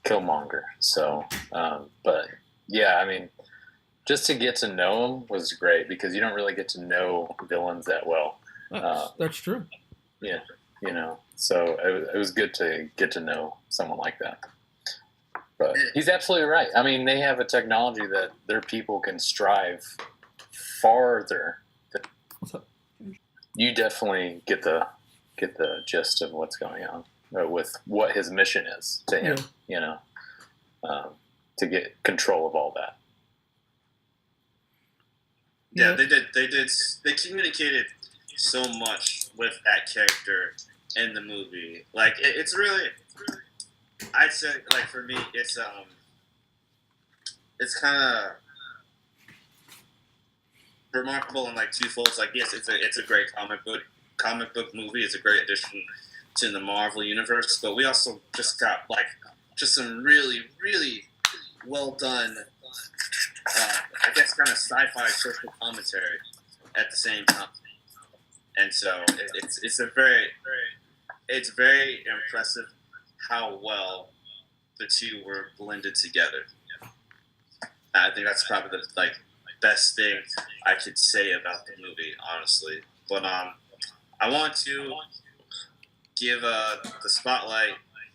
S1: Killmonger. So, but yeah, I mean, just to get to know him was great, because you don't really get to know villains that well.
S3: That's true.
S1: Yeah, so it was good to get to know someone like that. But he's absolutely right. I mean, they have a technology that their people can strive farther.
S3: What's up?
S1: You definitely get the gist of what's going on with what his mission is to him. To get control of all that.
S2: Yeah, they did. They communicated so much with that character in the movie. Like it's really, I'd say, like for me, it's kind of remarkable in like twofold. It's like, yes, it's a great comic book movie. It's a great addition to the Marvel universe, but we also just got like just some really, really well done, I guess, kind of sci-fi social commentary at the same time. And so it's very impressive how well the two were blended together. I think that's probably the best thing I could say about the movie, honestly. But I want to give the spotlight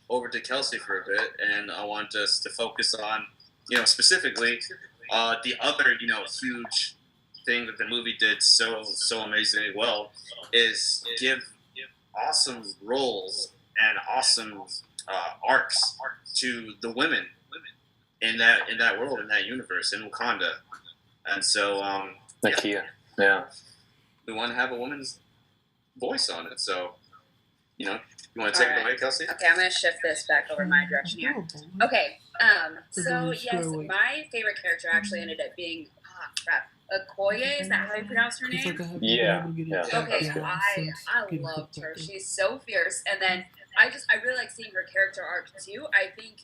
S2: over to Kelsey for a bit, and I want us to focus on, specifically the other, huge thing that the movie did so amazingly well is give awesome roles and awesome arcs to the women in that world, in that universe, in Wakanda. And so,
S1: Nakia, yeah,
S2: we want to have a woman's voice on it. So, you want to take it away, Kelsey?
S4: Okay, I'm going to shift this back over my direction here. Okay, so yes, my favorite character actually ended up being, Okoye, is that how you pronounce her name?
S1: Yeah.
S4: Okay, I loved her. She's so fierce. And then I really like seeing her character arc too. I think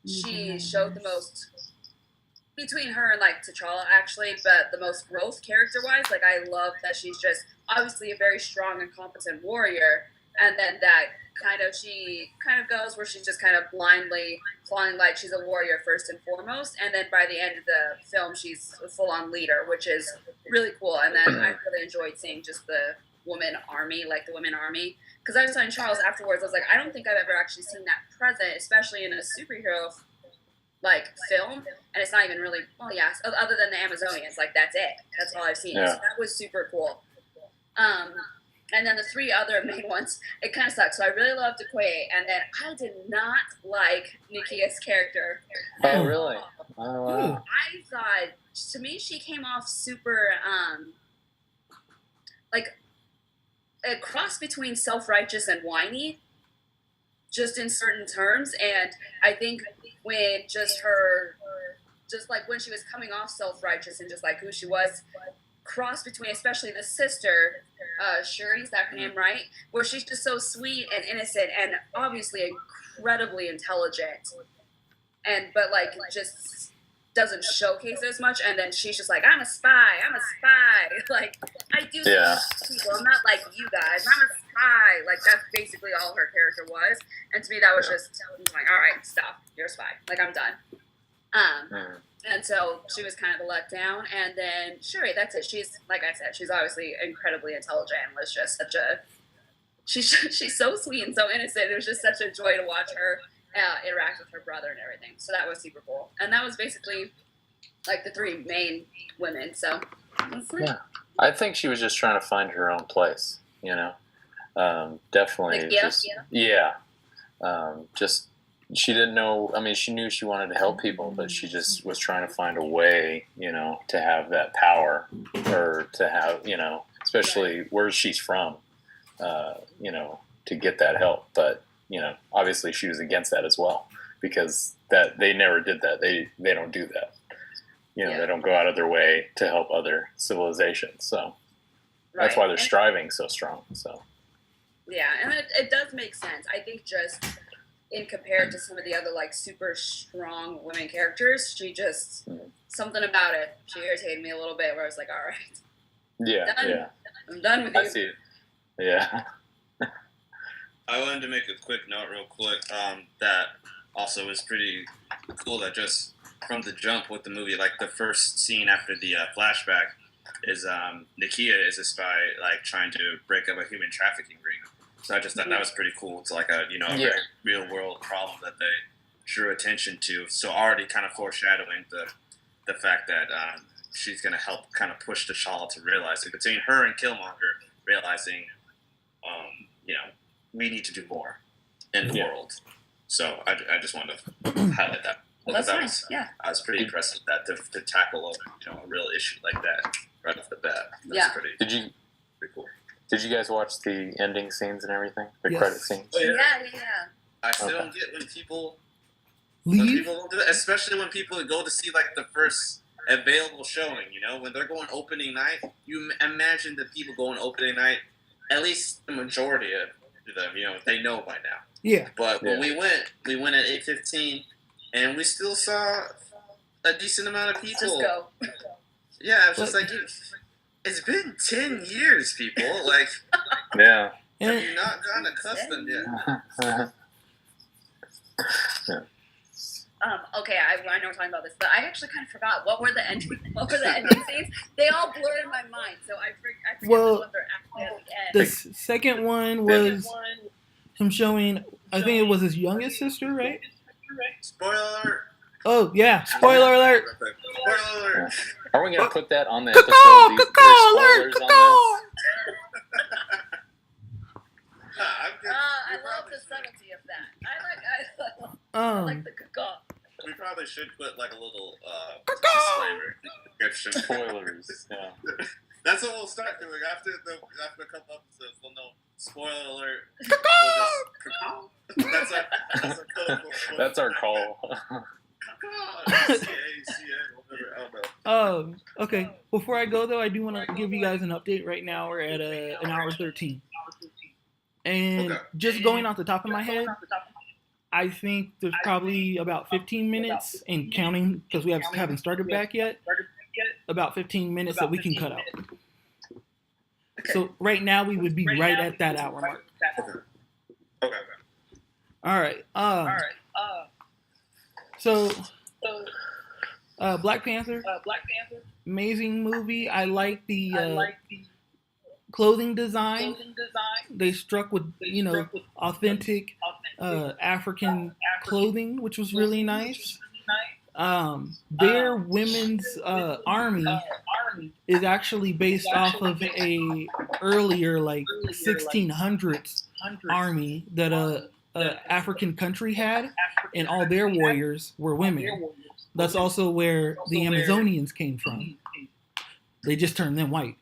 S4: she showed the most between her and like T'Challa actually, but the most growth character wise. Like I love that she's just obviously a very strong and competent warrior, and then that she kind of goes where she's just kind of blindly falling like she's a warrior first and foremost, and then by the end of the film she's a full on leader, which is really cool. And then I really enjoyed seeing just the women army, because I was telling Charles afterwards, I was like, I don't think I've ever actually seen that present, especially in a superhero like film, and it's not even really other than the Amazonians, like that's all I've seen. So that was super cool. And then the three other main ones, it kind of sucks. So I really loved Okoye, and then I did not like Nakia's character.
S1: Oh, really? Oh, wow.
S4: I thought, to me, she came off super, like a cross between self-righteous and whiny, just in certain terms. And I think when when she was coming off self-righteous and just like who she was, cross between especially the sister, Shuri, is that her name, right? Where she's just so sweet and innocent and obviously incredibly intelligent, but like just doesn't showcase it as much. And then she's just like, I'm a spy. Like I do people. I'm not like you guys. I'm a spy. Like that's basically all her character was. And to me, that was just like, all right, stop. You're a spy. Like I'm done. And so she was kind of a letdown. And then Shuri, that's it. She's, like I said, she's obviously incredibly intelligent and was just such a, she's so sweet and so innocent. It was just such a joy to watch her interact with her brother and everything. So that was super cool. And that was basically like the three main women. So
S1: yeah, I think she was just trying to find her own place, definitely. Like, just she didn't know. I mean, she knew she wanted to help people, but she just was trying to find a way, to have that power, or to have, especially where she's from, to get that help. But obviously she was against that as well, because that they never did that. They don't do that. They don't go out of their way to help other civilizations. So that's why they're striving so strong. So
S4: yeah, and it does make sense. I think just in compared to some of the other like super strong women characters, she just something about it. She irritated me a little bit. Where I was like, all right, I'm done with you.
S1: I see it. Yeah.
S2: I wanted to make a quick note real quick that also is pretty cool that just from the jump with the movie, like the first scene after the flashback is Nakia is a spy like trying to break up a human trafficking ring. So I just thought that was pretty cool. It's like a very real world problem that they drew attention to. So already kind of foreshadowing the fact that she's going to help kind of push T'Challa to realize it. Between her and Killmonger realizing, we need to do more in the world. So I just wanted to highlight that.
S4: Well, that's nice.
S2: I was pretty impressed with that to tackle a real issue like that right off the bat. That's pretty cool.
S1: Did you guys watch the ending scenes and everything? The credit scenes?
S2: Oh,
S4: yeah.
S2: I still don't get when people
S3: leave,
S2: don't do that, especially when people go to see like the first available showing. When they're going opening night, you imagine the people going opening night. At least the majority of them, they know by now.
S3: Yeah.
S2: But when we went at 8:15, and we still saw a decent amount of people.
S4: Just go.
S2: Yeah, I was just like, it's been 10 years, people. Like,
S1: yeah.
S2: Have you not gotten accustomed yet?
S4: Okay, I know we're talking about this, but I actually kind of forgot what were the ending scenes. They all blur in my mind, so I forget what they're actually at the end.
S3: The second one was him showing. I think it was his youngest sister, right?
S2: Spoiler alert!
S3: Oh yeah! Spoiler alert!
S2: Spoiler alert!
S1: Are we gonna put that on the episode? Spoilers on
S4: I love the subtlety of that. I like the caw.
S2: We probably should put like a little disclaimer description.
S1: Spoilers. Yeah.
S2: That's what we'll start doing after a couple episodes. We'll know. Spoiler alert. That's our code.
S1: That's our call.
S3: Okay. Well, before I go though, I do want to give you guys an update. Right now, we're at an hour 13, and just going off the top of my head, I think there's probably about 15 minutes, and counting because we haven't started back yet. About 15 minutes that we can cut out. So right now we would be right at that hour mark.
S2: Okay.
S3: All right. So, Black Panther. Amazing movie. I like the clothing design. They struck with authentic African clothing, which was really nice. Their women's army is actually based off of a earlier 1600s army that a African country had, and all their warriors were women. That's also where the Amazonians came from. They just turned them white.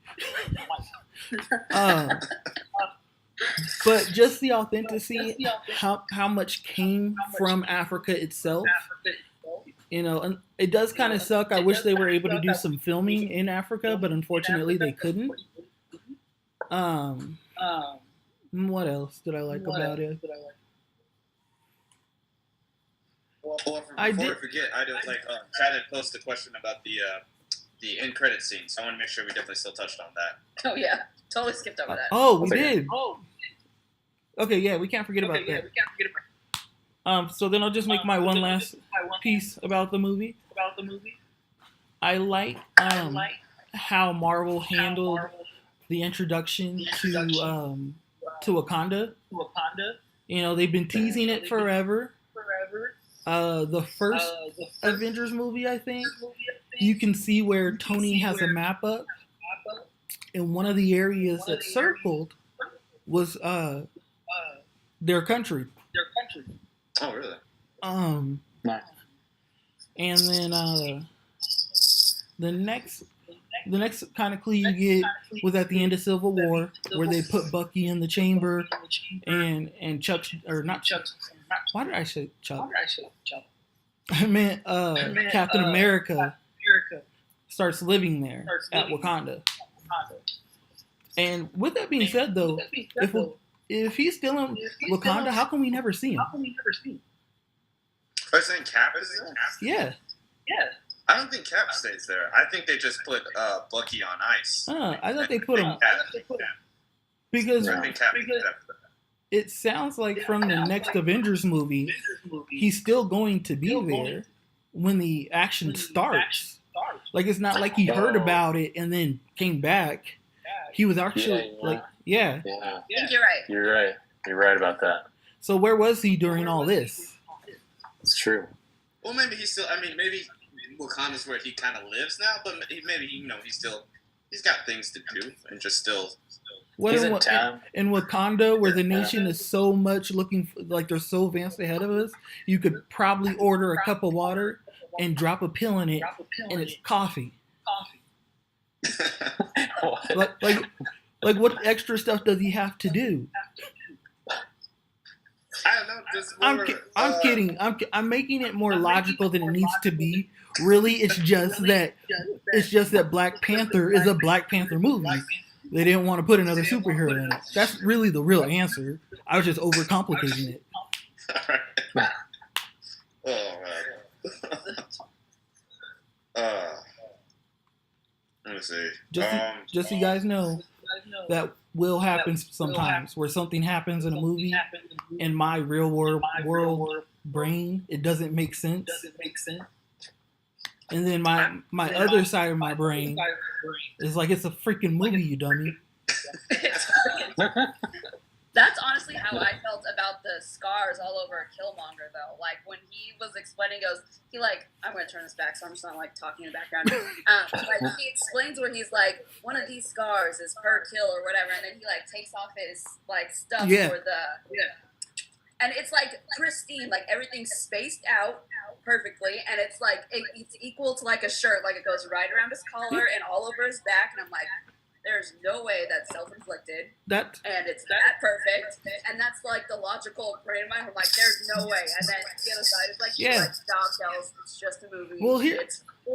S3: But just the authenticity, how much came from Africa itself. And it does kind of suck. I wish they were able to do some filming in Africa, but unfortunately they couldn't. What else did I like about it?
S2: Well, before I forget, I did Chad had posted a question about the end credit scene, so I want to make sure we definitely still touched on that.
S4: Oh yeah, totally skipped over that.
S3: Oh, we did. Okay, yeah, we can't forget about that. So then I'll just make my one last piece about the movie. I like how Marvel handled the introduction to Wakanda. They've been teasing it forever. The first Avengers movie, I think, you can see where Tony has a map up, and one of the areas that circled was their country.
S2: Oh, really?
S1: Nice.
S3: And then the next kind of clue you get was at the end of Civil War, where they put Bucky in the chamber, and Chuck, or not Chuck. Why did I say Chuck? I meant Captain America starts living there at Wakanda. And with that being said, though, if he's still in Wakanda, how come we never see him?
S2: Are you saying Cap is there?
S3: Yeah.
S2: I don't think Cap stays there. I think they just put Bucky on ice.
S3: I thought they put him because it sounds like from the next Avengers movie, he's still going to be there when the action starts. Like, it's not like he heard about it and then came back. He was actually
S4: I think you're right.
S1: You're right about that.
S3: So where was he during all this?
S1: It's true.
S2: Well, maybe he's still. I mean, maybe Wakanda's where he kind of lives now, but maybe he's got things to do and just still.
S1: He's in town.
S3: In Wakanda, where the nation is so much like they're so advanced ahead of us, you could probably order a cup of water and drop a pill in it, and it's coffee. Like what extra stuff does he have to do?
S2: I don't know.
S3: I'm kidding. I'm making it more logical than it needs to be. Really, it's just that Black Panther is a Black Panther movie. They didn't want to put another superhero in it. That's really the real answer. I was just overcomplicating it.
S2: Oh man. Let me see.
S3: Just so you guys know, that will happen sometimes, where something happens in a movie, in my real world brain, it doesn't make sense. And then my other side of my brain is like, it's a freaking movie, you dummy.
S4: That's honestly how I felt about the scars all over Killmonger, though. Like, when he was explaining, I'm going to turn this back so I'm just not, talking in the background. He explains where he's like, one of these scars is per kill or whatever, and then he, takes off his, stuff for the... Yeah. And it's, pristine. Everything's spaced out perfectly, and it's, it's equal to, a shirt. It goes right around his collar and all over his back, and I'm like... There's no way that's self-inflicted. And it's that perfect. And that's the logical brain of mine. I'm like, there's no way. And then the other side is stop, Kells. It's just a movie.
S3: Well,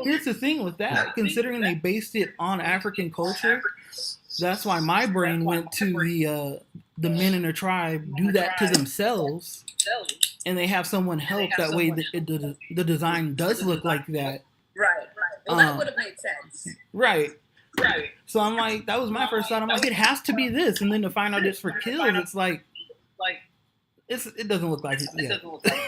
S3: here's the thing with that. Considering they based it on African culture, that's why my brain went to the men in the tribe do that to themselves, and they have someone help. That way, the design does look like that.
S4: Right. Well, that would have made sense.
S3: Right. So I'm like, that was my first thought. I'm like, it has to be this, and then to find out it's for kills, it's like, it doesn't look like it. Yeah.
S4: That's what I was thinking.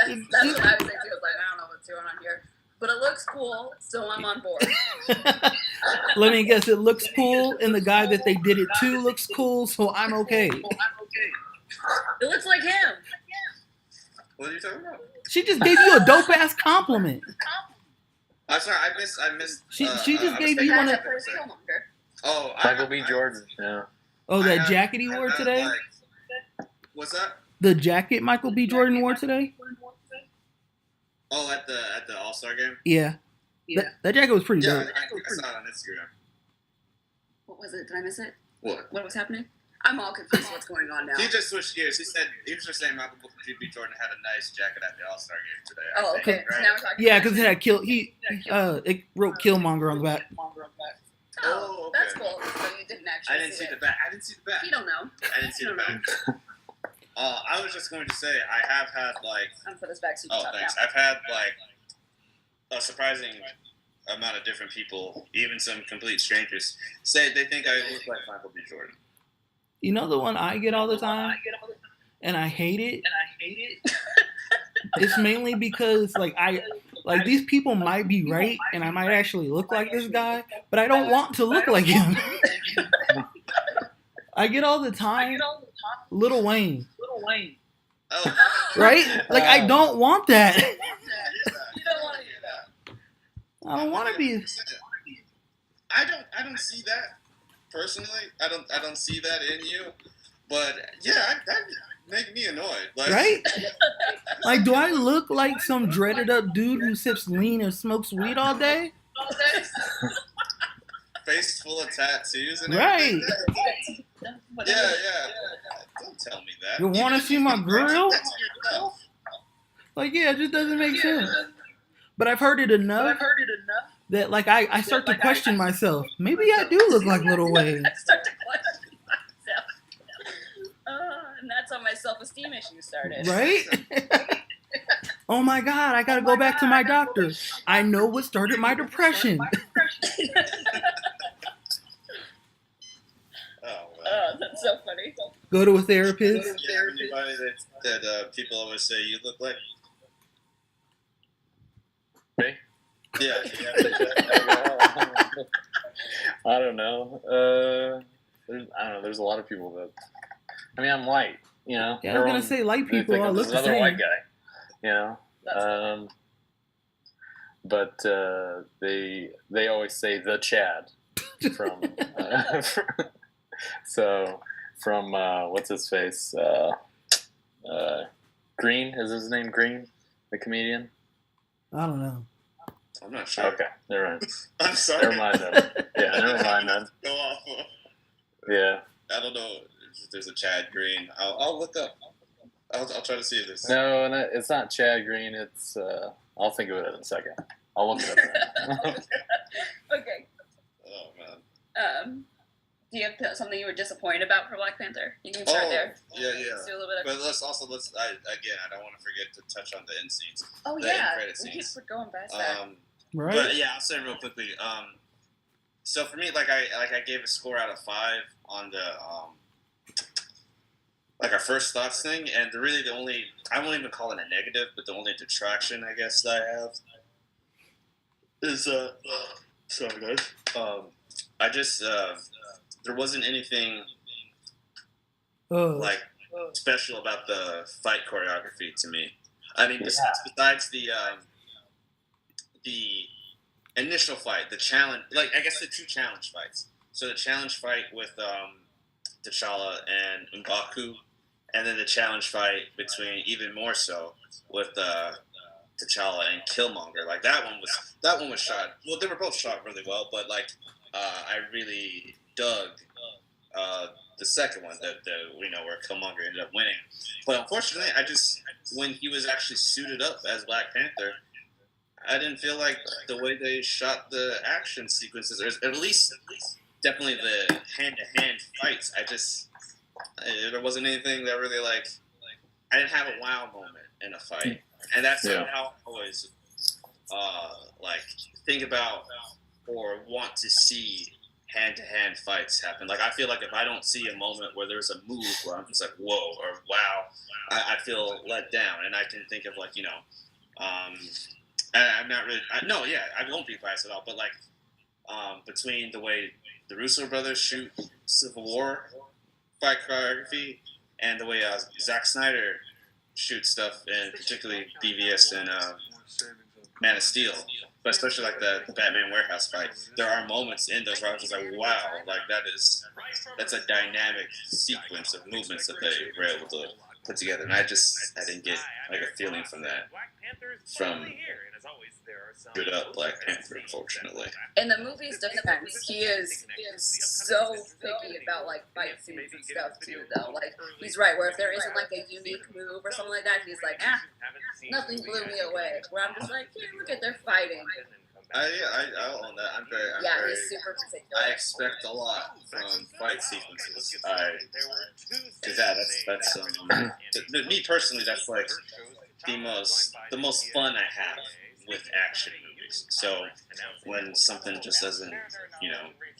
S4: I was like, I don't know what's going on here, but it looks cool, so I'm on board.
S3: Let me guess, it looks cool, and the guy that they did it to looks cool, so I'm okay.
S4: It looks like him.
S2: What are you talking about?
S3: She just gave you a dope ass compliment.
S2: I'm sorry, I missed.
S3: She just gave you one of.
S2: Oh,
S1: Michael B. Jordan. Yeah.
S3: Oh, that jacket he wore today.
S2: What's that?
S3: The jacket Michael B. Jordan wore today.
S2: Oh, at the All-Star game.
S3: Yeah. That jacket was pretty dope.
S2: I saw it on Instagram.
S4: What was it? Did I miss it?
S2: What
S4: was happening? I'm all confused. What's going on now?
S2: He just switched gears. He was just saying Michael B. Jordan had a nice jacket at the All-Star game today.
S4: Oh, okay.
S2: Right?
S4: So now we're talking.
S3: Yeah, because it had it wrote Killmonger on the back.
S4: Oh, okay. That's cool. So you didn't actually.
S2: I didn't see the back.
S4: You don't know.
S2: I didn't see the back. I was just going to say I have had
S4: I'm for this back seat.
S2: Oh, thanks. Now. I've had a surprising amount of different people, even some complete strangers, say they think I look like Michael B. Jordan.
S3: You know the one I get all the time, and I hate it. It's mainly because these people might be right, and I might actually look like this guy, but I don't want to look like him. I get all the time. Lil Wayne.
S2: Oh.
S3: Right? I don't want that.
S4: You don't want to do that.
S3: I don't want to be.
S2: I don't see that personally. I don't see that in you. But yeah, that make me annoyed.
S3: Right? Do I look like some dreaded up dude who sips lean and smokes weed all day?
S2: Face full of tattoos and
S3: right.
S2: everything. Yeah. Don't tell me that.
S3: You want to see my grill? Yeah, it just doesn't make sense. But I've heard it enough that I start to question myself. Maybe I do look like Lil Wayne.
S4: I start to question myself. And that's how my self-esteem issue started.
S3: Right? Oh my God, I gotta go back to my doctor. I know what started my depression.
S4: That's so funny.
S3: Go to a therapist.
S2: Anybody that people always say you look like?
S1: Me?
S2: Yeah.
S1: I don't know. There's a lot of people that. I mean, I'm white. You know.
S3: Yeah, I was gonna say light people all look the
S1: another
S3: same.
S1: White guy. You know. But they always say the Chad from. So from what's his face? Green, is his name Green, the comedian?
S3: I don't know.
S2: I'm not sure.
S1: Okay, never mind.
S2: I'm sorry.
S1: Never mind then. Yeah, never mind then.
S2: Go awful.
S1: Yeah.
S2: I don't know if there's a Chad Green. I'll look up. I'll try to see this.
S1: No, it's not Chad Green. It's I'll think of it in a second. I'll look it up.
S4: Okay.
S2: Oh man.
S4: Do you have something you were disappointed about for Black Panther? You can start there.
S2: Yeah.
S4: Let's do a little bit of...
S2: But let's. I don't want to forget to touch on the end scenes.
S4: Oh
S2: the
S4: yeah,
S2: end credit
S4: we
S2: scenes.
S4: keep going past that.
S3: Right.
S2: But yeah, I'll say it real quickly. So for me, I gave a score out of 5 on the our first thoughts thing, and the only I won't even call it a negative, but the only detraction I guess that I have is sorry guys. I just there wasn't anything special about the fight choreography to me. I mean, besides the initial fight, the challenge, I guess the 2 challenge fights. So the challenge fight with T'Challa and M'Baku, and then the challenge fight between, even more so, with T'Challa and Killmonger. That one was shot. Well, they were both shot really well, but I really dug the second one that where Killmonger ended up winning. But unfortunately, when he was actually suited up as Black Panther, I didn't feel like the way they shot the action sequences, or at least definitely the hand-to-hand fights. There wasn't anything that really like. I didn't have a wow moment in a fight, and that's how I always like think about or want to see hand-to-hand fights happen. Like I feel like if I don't see a moment where there's a move where I'm just like whoa or wow, I feel let down, and I can think of like I'm not really I won't be biased at all, but like between the way the Russo brothers shoot Civil War fight choreography and the way Zack Snyder shoots stuff, and particularly BVS and Man of Steel, but especially like the Batman warehouse fight, there are moments in those where I was just like, wow, like that's a dynamic sequence of movements that they were able to put together, and I didn't get like a feeling from that from good up Black Panther, unfortunately.
S4: In the movie's defense, he is so picky about like fight scenes and stuff too, though. Like he's right, where if there isn't like a unique move or something like that, he's like, nothing blew me away. Where I'm just like, look at they're fighting.
S2: I'll own that.
S4: He's super particular.
S2: I expect a lot from fight sequences. Me personally, that's like the most fun I have with action movies. So when something just doesn't,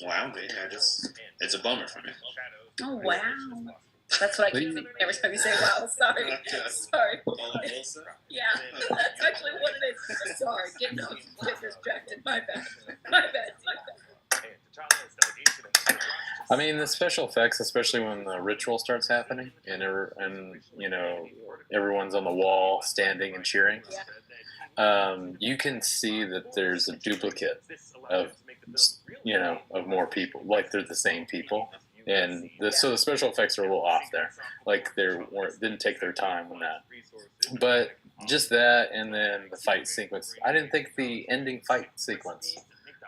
S2: wow me, it's a bummer for me.
S4: Oh wow. That's what I keep thinking every time you say wow. Sorry. Yeah, that's actually what it is. Sorry, get distracted. My bad.
S1: I mean, the special effects, especially when the ritual starts happening, and everyone's on the wall standing and cheering. You can see that there's a duplicate of more people, like they're the same people. And so the special effects are a little off there. Like didn't take their time on that. But just that, and then the fight sequence. I didn't think the ending fight sequence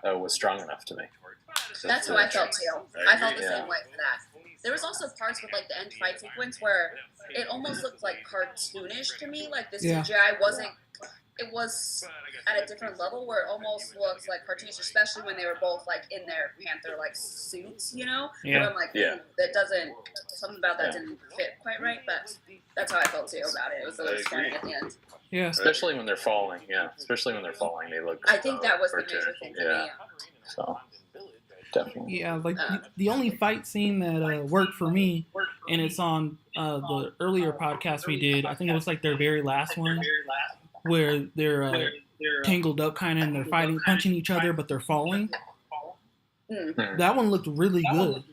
S1: was strong enough to me.
S4: That's how I felt too. I felt the same way for that. There was also parts with like the end fight sequence where it almost looked like cartoonish to me. Like the CGI wasn't. It was at a different level where it almost looks like cartoonish, especially when they were both like in their Panther like suits, Yeah. But I'm like, that doesn't. Something about that didn't fit quite right. But that's how I felt too about it. It was a little scary at the end.
S3: Yeah.
S1: Especially when they're falling. Yeah. Especially when they're falling, they look.
S4: I think that was the major thing for me.
S1: So. Definitely.
S3: Yeah, like the only fight scene that worked for me, and it's on the earlier podcast we did. I think it was like their very last one, where they're tangled up kind of and they're fighting, punching each other, but they're falling. That one looked really good.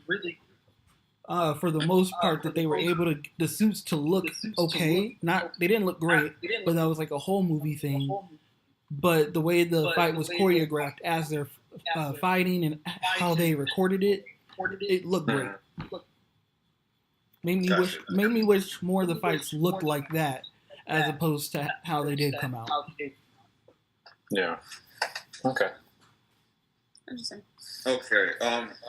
S3: For the most part, that they were able to the suits to look okay. They didn't look great, but that was like a whole movie thing. But the way the fight was choreographed as they're fighting and how they recorded it, it looked great. Made me wish more of the fights looked like that, as opposed to how they did come out.
S1: Yeah. Okay.
S4: Interesting.
S2: Okay.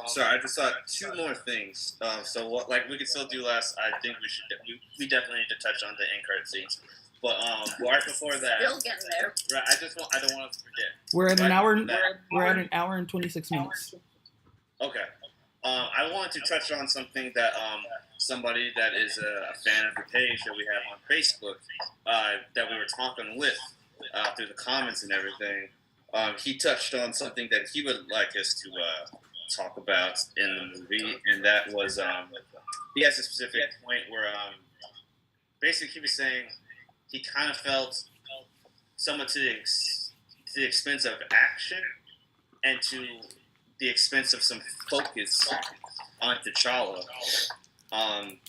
S2: So I just thought two more things. So what, like we could still do last. I think we definitely need to touch on the end credit scenes. But right before that,
S4: still getting there.
S2: Right, I don't want to forget.
S3: We're at an hour. We're at an hour and 26 minutes.
S2: Okay. I wanted to touch on something that somebody that is a fan of the page that we have on Facebook that we were talking with through the comments and everything. He touched on something that he would like us to talk about in the movie, and that was he has a specific point where basically he was saying he kind of felt somewhat to the expense of action and to the expense of some focus on T'Challa.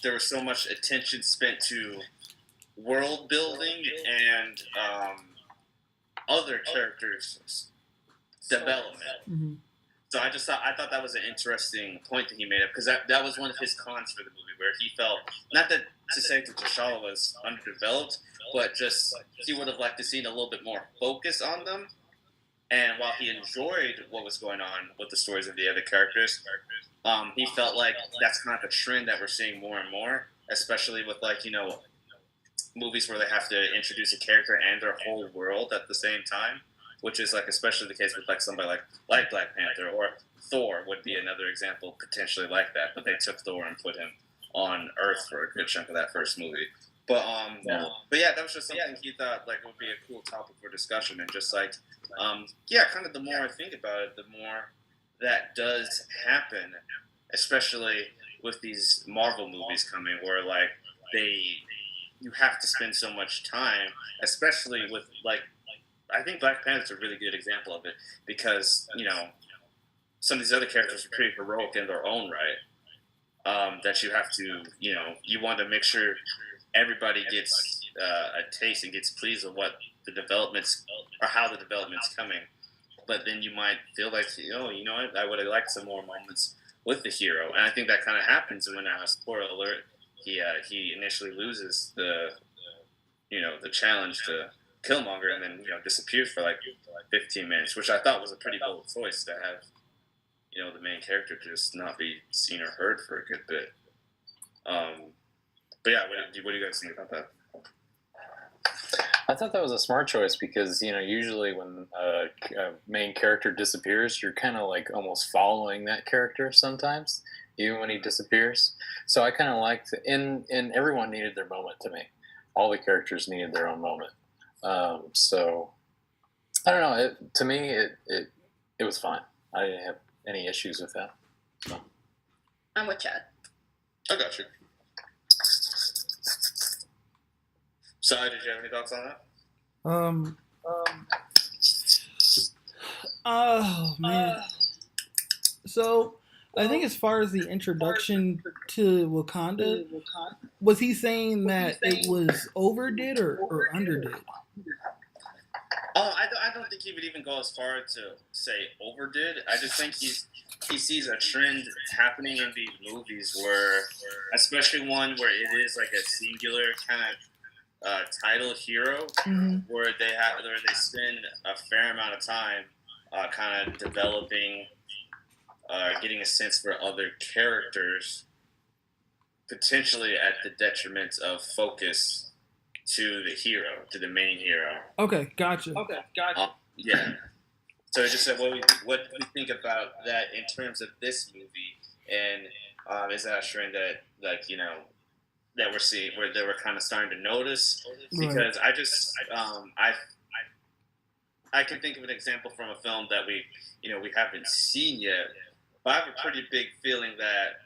S2: There was so much attention spent to world building and other characters' development. Mm-hmm. So I thought that was an interesting point that he made up, because that was one of his cons for the movie, where he felt, not that to say that T'Challa was underdeveloped, but just he would have liked to see a little bit more focus on them. And while he enjoyed what was going on with the stories of the other characters, he felt like that's kind of a trend that we're seeing more and more, especially with movies where they have to introduce a character and their whole world at the same time. which is like especially the case with like somebody like Black Panther, or Thor would be another example potentially like that. But they took Thor and put him on Earth for a good chunk of that first movie. But yeah, that was just something he thought like would be a cool topic for discussion, and just like kind of the more I think about it, the more that does happen, especially with these Marvel movies coming, where like you have to spend so much time, especially with like, I think Black Panther is a really good example of it, because some of these other characters are pretty heroic in their own right, that you have to you want to make sure everybody gets a taste and gets pleased with what the developments or how the development's coming. But then you might feel like, you know what, I would have liked some more moments with the hero. And I think that kind of happens when, spoiler alert, he initially loses the challenge to Killmonger, and then disappears for like 15 minutes, which I thought was a pretty bold choice to have the main character just not be seen or heard for a good bit. But yeah, what do you guys think about that?
S1: I thought that was a smart choice because, usually when a main character disappears, you're kind of like almost following that character sometimes, even when he disappears. So I kind of liked and everyone needed their moment to me. All the characters needed their own moment. So I don't know. To me, it was fine. I didn't have any issues with that. So.
S4: I'm with Chad.
S2: I got you. So, did you have any thoughts on that?
S3: Oh man. So I think as far as the introduction to Wakanda, was he saying that it was overdid or underdid?
S2: I don't think he would even go as far to say overdid. I just think he sees a trend happening in these movies where, especially one where it is like a singular kind of title hero, where they spend a fair amount of time kind of developing, getting a sense for other characters, potentially at the detriment of focus to the hero, to the main hero.
S3: Okay, gotcha.
S2: Yeah. So just said, what do we think about that in terms of this movie, and is that a trend that that we're seeing, where they were kind of starting to notice? Because I just I can think of an example from a film that we haven't seen yet, but I have a pretty big feeling that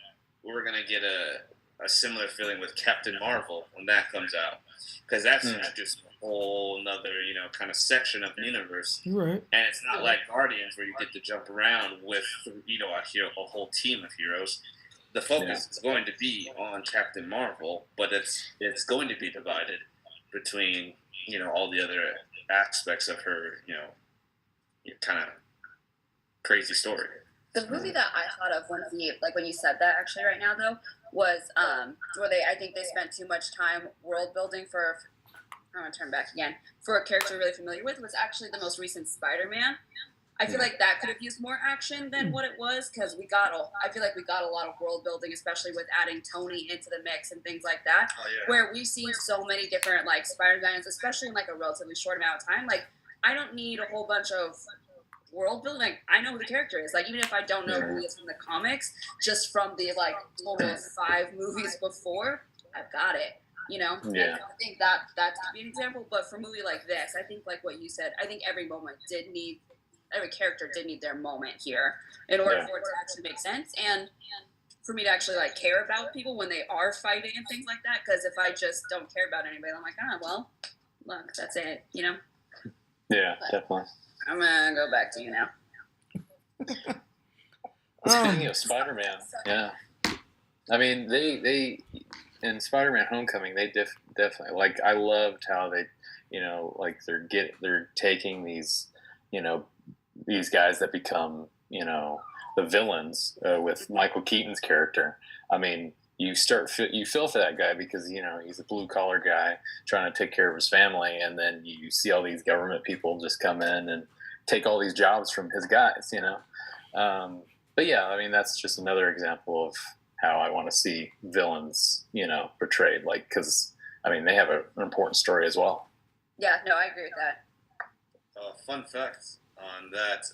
S2: we're gonna get a similar feeling with Captain Marvel when that comes out, because that's just a whole another kind of section of the universe,
S3: right?
S2: And it's not like Guardians where you get to jump around with a whole team of heroes. The focus is going to be on Captain Marvel, but it's going to be divided between all the other aspects of her kind of crazy story.
S4: The movie that I thought of when you said that actually right now though was where I think they spent too much time world building for. I'm gonna turn back again for a character really familiar with, was actually the most recent Spider-Man. I feel like that could have used more action than what it was, because I feel like we got a lot of world building, especially with adding Tony into the mix and things like that, where we've seen so many different like Spider-Mans, especially in like a relatively short amount of time. Like, I don't need a whole bunch of world building. Like, I know who the character is. Like, even if I don't know who he is from the comics, just from the like total of 5 movies before, I've got it.
S1: Yeah.
S4: I think that could be an example. But for a movie like this, I think like what you said, I think every character did need their moment here in order for it to actually make sense, and for me to actually like care about people when they are fighting and things like that. Because if I just don't care about anybody, I'm like, well, look, that's it,
S1: Yeah,
S4: but
S1: definitely.
S4: I'm gonna go back to you now.
S1: Speaking of Spider-Man, I mean, they in Spider-Man: Homecoming, they definitely, like, I loved how they, like they're taking these, these guys that become, the villains with Michael Keaton's character. I mean, you feel for that guy because, he's a blue collar guy trying to take care of his family. And then you see all these government people just come in and take all these jobs from his guys, But yeah, I mean, that's just another example of how I want to see villains, portrayed, because, I mean, they have an important story as well.
S4: Yeah, no, I agree with that.
S2: Oh fun fact on that.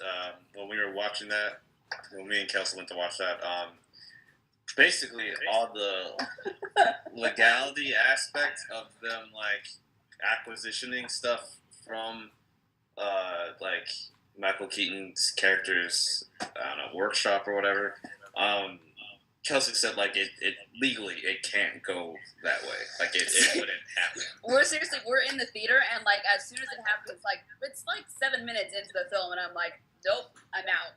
S2: When we were watching that, when me and Kelsey went to watch that, basically all the legality aspect of them like acquisitioning stuff from like Michael Keaton's character's workshop or whatever. Kelsey said like it legally it can't go that way. Like it wouldn't happen.
S4: We're in the theater and like as soon as it happens, like it's like 7 minutes into the film and I'm like, nope, I'm out.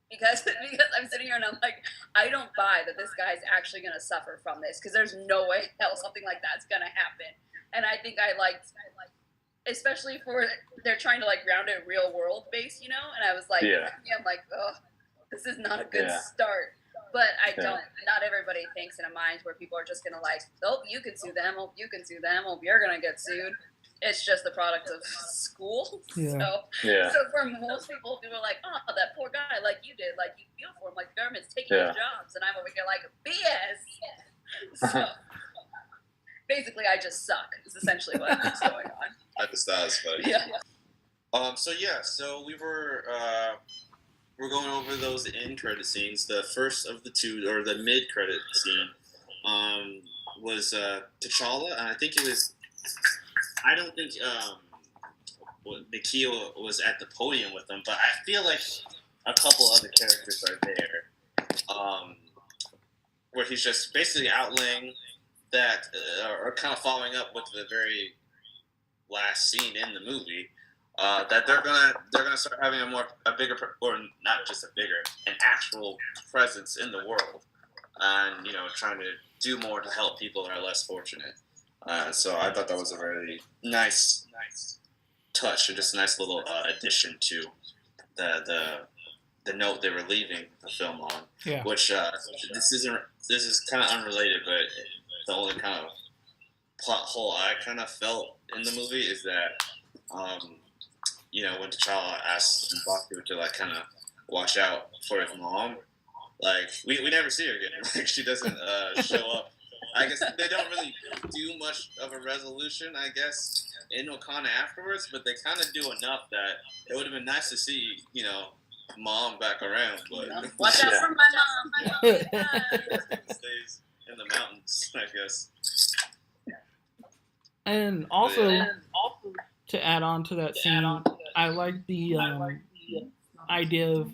S4: Because I'm sitting here and I'm like, I don't buy that this guy's actually gonna suffer from this because there's no way hell something like that's gonna happen. And I think I liked especially for they're trying to like ground it real world base, you know, and I was like I'm like, oh, this is not a good start. But I don't. Not everybody thinks in a mind where people are just gonna like, oh, you can sue them. Oh, you can sue them. Oh, you're gonna get sued. It's just the product of school. So for most people are like, oh, that poor guy, like you did, like you feel for him, like the government's taking his jobs, and I'm over here like BS. So basically, I just suck. Is essentially what's going on.
S2: That was funny.
S4: Yeah.
S2: So we were. We're going over those end-credit scenes. The first of the two, or the mid-credit scene, was T'Challa, and I think it was. I don't think Nakia was at the podium with them, but I feel like a couple other characters are there, where he's just basically outlaying that, or kind of following up with the very last scene in the movie. That they're gonna start having a bigger, or not just a bigger, an actual presence in the world, and trying to do more to help people that are less fortunate. So I thought that was a really nice touch, and just a nice little addition to the note they were leaving the film on. Yeah. Which this is kind of unrelated, but the only kind of plot hole I kind of felt in the movie is that. When T'Challa asks Mbaku to like kind of watch out for his mom, like we never see her again. Like she doesn't show up. I guess they don't really do much of a resolution, I guess, in Wakanda afterwards, but they kind of do enough that it would have been nice to see, mom back around. But
S4: watch out for my mom.
S2: Stays in the mountains, I guess.
S3: And also. To add on to that scene, I like the idea of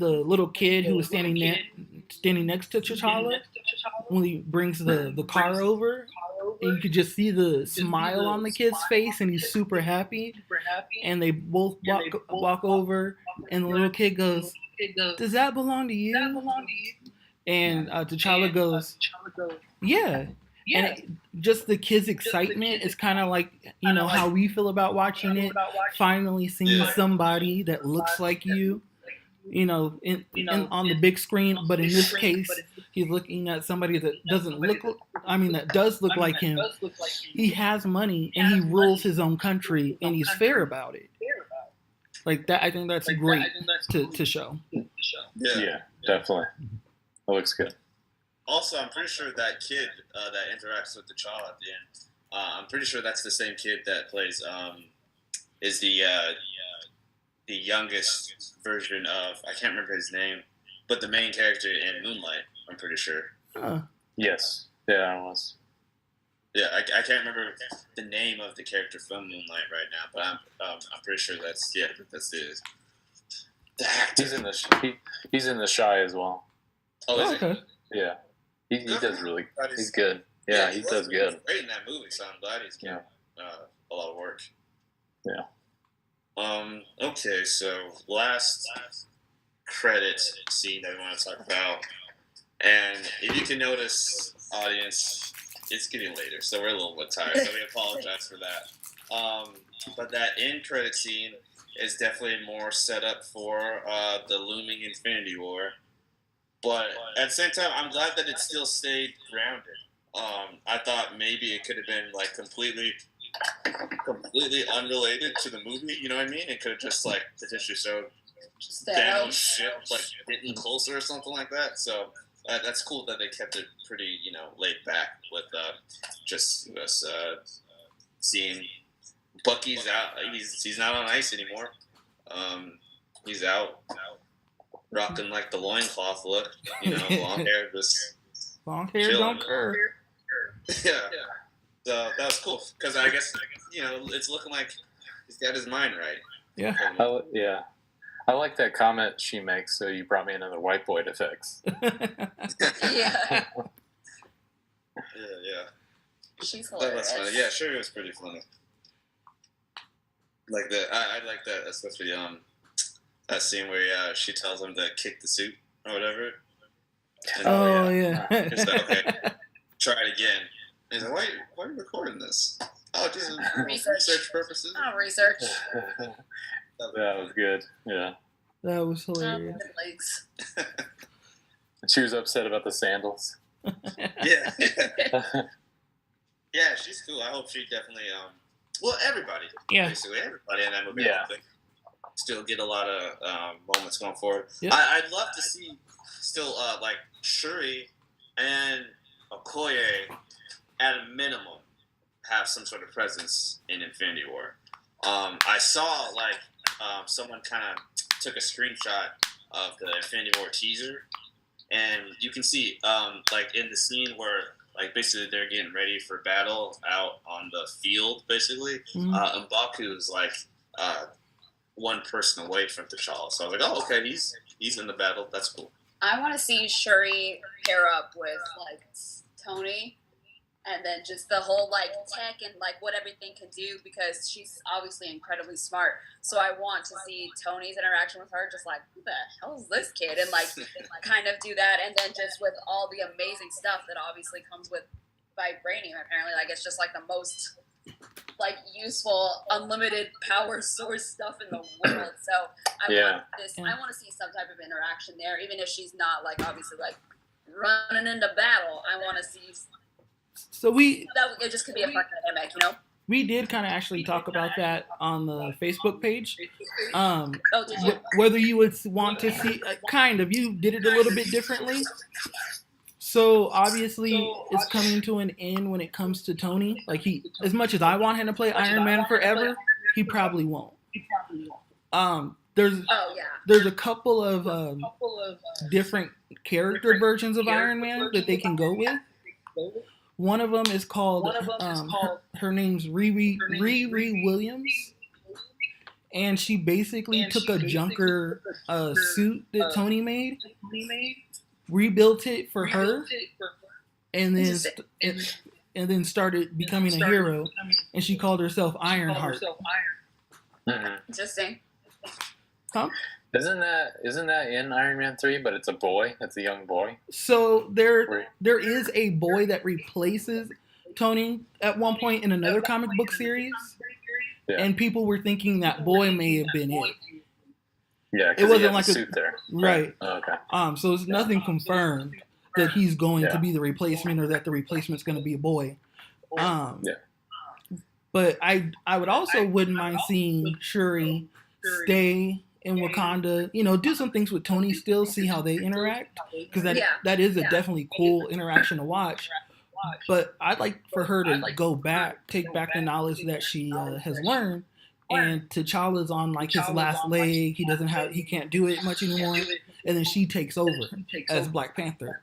S3: the little kid who was standing next to T'Challa when he brings the car over, and you could just see the smile on the kid's face, and he's super happy. And they both walk over, and the little kid goes, "Does that belong to you?" And T'Challa goes, "Yeah." And just the kid's excitement is kind of like, how we feel about watching it. Finally seeing somebody that looks like you, on the big screen. But in this case, he's looking at somebody that doesn't look, that does look like him. He has money and he rules his own country and he's fair about it. Like that, I think that's great to show.
S1: Yeah, definitely. That looks good.
S2: Also, I'm pretty sure that kid that interacts with T'Challa at the end, I'm pretty sure that's the same kid that plays, is the youngest version of, I can't remember his name, but the main character in Moonlight, I'm pretty sure.
S1: Yes. Yeah, I was.
S2: Yeah, I can't remember the name of the character from Moonlight right now, but I'm pretty sure that's the actor.
S1: He's in the Shy as well.
S2: Oh, is
S3: okay.
S2: He?
S1: Yeah. He does really. He's good. Yeah, he does good.
S2: He's great in that movie, so I'm glad he's getting a lot of work.
S1: Yeah.
S2: Okay, so last credit scene that we want to talk about, and if you can notice, audience, it's getting later, so we're a little bit tired. So we apologize for that. But that end credit scene is definitely more set up for the looming Infinity War. But at the same time, I'm glad that it still stayed grounded. I thought maybe it could have been like completely unrelated to the movie. You know what I mean? It could have just like potentially showed Thanos' ship like getting closer or something like that. So that's cool that they kept it pretty laid back with just us seeing Bucky's out. He's not on ice anymore. He's out rocking like the loincloth look. Long hair, just
S3: long hair
S2: chilling.
S3: don't curl.
S2: Yeah. So that was cool because I guess it's looking like he's got his mind right.
S3: Yeah.
S1: I like that comment she makes. So you brought me another white boy to fix.
S4: Yeah.
S2: Yeah.
S4: She's
S2: That's
S4: hilarious.
S2: funny. Yeah, sure, it was pretty funny. Like I like that, especially that scene where she tells him to kick the suit or whatever. And,
S3: yeah.
S2: It's like, okay, try it again. And he's like, why are you recording this? Oh, just for research purposes.
S4: Oh, research.
S1: That was good. Yeah.
S3: That was hilarious.
S4: Legs.
S1: She was upset about the sandals.
S2: Yeah. Yeah, she's cool. I hope she definitely everybody.
S3: Yeah.
S2: Basically everybody in that movie.
S1: Yeah.
S2: I think still get a lot of moments going forward.
S3: Yeah.
S2: I'd love to see still like Shuri and Okoye at a minimum have some sort of presence in Infinity War. I saw like someone kind of took a screenshot of the Infinity War teaser, and you can see like in the scene where like basically they're getting ready for battle out on the field basically, and M'Baku is like one person away from T'Challa. So I was like, oh okay, he's in the battle. That's cool.
S4: I want to see Shuri pair up with like Tony, and then just the whole like tech and like what everything can do, because she's obviously incredibly smart. So I want to see Tony's interaction with her, just like, who the hell is this kid, and like kind of do that, and then just with all the amazing stuff that obviously comes with vibranium. Apparently, like it's just like the most like useful unlimited power source stuff in the world. So I want to see some type of interaction there, even if she's not like obviously like running into battle. I want to see.
S3: So
S4: it just could be a fun dynamic,
S3: we did kind of actually talk about that on the Facebook page.
S4: Did you?
S3: Whether you would want to see, you did it a little bit differently. So obviously, it's coming to an end when it comes to Tony. Like as much as I want him to play Iron Man forever, he probably won't. There's a couple of different character versions of Iron Man that they can go with. One of them is called her name's Riri Williams, and she basically took a junker suit that Tony made, rebuilt it for her, and then started becoming a hero, and she called herself Ironheart.
S4: Interesting.
S3: Huh?
S1: Isn't that in Iron Man 3? But it's a boy. It's a young boy.
S3: So there is a boy that replaces Tony at one point in another comic book series, and people were thinking that boy may have been it.
S1: Yeah,
S3: it wasn't like
S1: a suit there,
S3: right?
S1: Oh, okay.
S3: So it's nothing confirmed that he's going to be the replacement or that the replacement's going to be a boy. But I would also wouldn't mind seeing Shuri stay in Wakanda, do some things with Tony still, see how they interact, because that is a definitely cool interaction to watch. But I'd like for her to go back, take back the knowledge that she has learned, and T'Challa's on like his last leg. He can't do it much anymore, and then she takes over as Black Panther.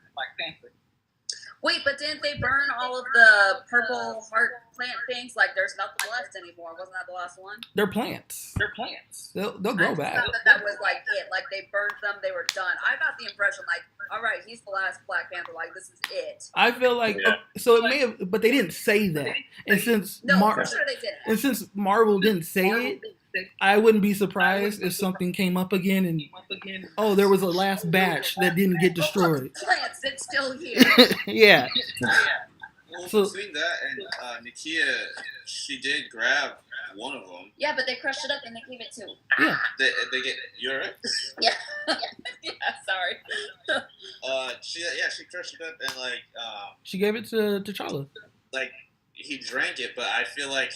S4: Wait, but didn't they burn all of the purple heart plant things? Like, there's nothing left anymore. Wasn't that the last one?
S3: They're plants. They'll grow back.
S4: I thought that was like it. Like, they burned them. They were done. I got the impression, like, all right, he's the last Black Panther. Like, this is it.
S3: I feel like so it may have, but they didn't say that. And since
S4: for sure they didn't.
S3: And since Marvel didn't say it, I wouldn't be surprised if something came up again and there was a last batch that didn't get destroyed.
S4: Plants, it's still here.
S3: Yeah.
S2: Well, between that and Nakia, she did grab one of them.
S4: Yeah, but they crushed it up and they gave it to.
S3: Yeah.
S2: They get. You alright?
S4: Yeah. Yeah. Sorry.
S2: She crushed it up and like.
S3: She gave it to T'Challa.
S2: Like he drank it, but I feel like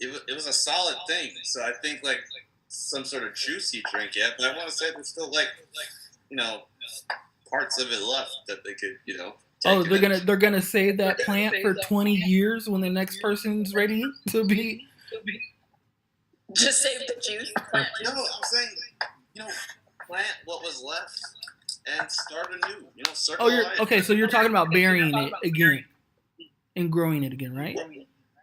S2: it was a solid thing. So I think like some sort of juice he drank it. But I want to say there's still like parts of it left that they could
S3: they're gonna save that plant for 20 years when the next person's ready to be.
S4: Just save the juice. Plant.
S2: No, I'm saying, plant what was left and start anew. Circle life.
S3: Okay. So you're talking about burying it again and growing it again, right?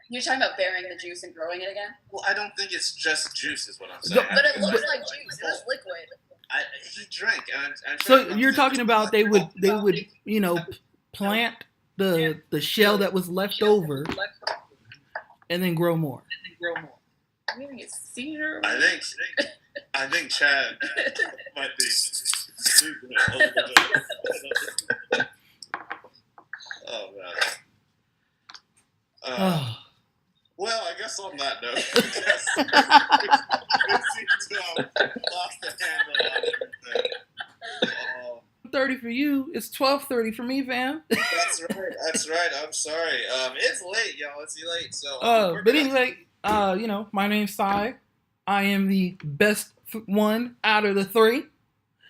S4: You're talking about burying the juice and growing it again?
S2: Well, I don't think it's just juice, is what I'm saying.
S4: But it looks like juice. It's liquid.
S2: He drank.
S3: So you're talking about they would plant the shell that was left over and then grow more.
S4: I'm gonna get seizure.
S2: I think Chad might be sleeping it a little bit. Oh man. Well, I guess on that note, we seem to have lost the handle on everything.
S3: 30 for you. It's 12:30 for me, fam.
S2: That's right. I'm sorry. It's late, y'all. It's late. So.
S3: But anyway, my name's Sai. I am the best one out of the three.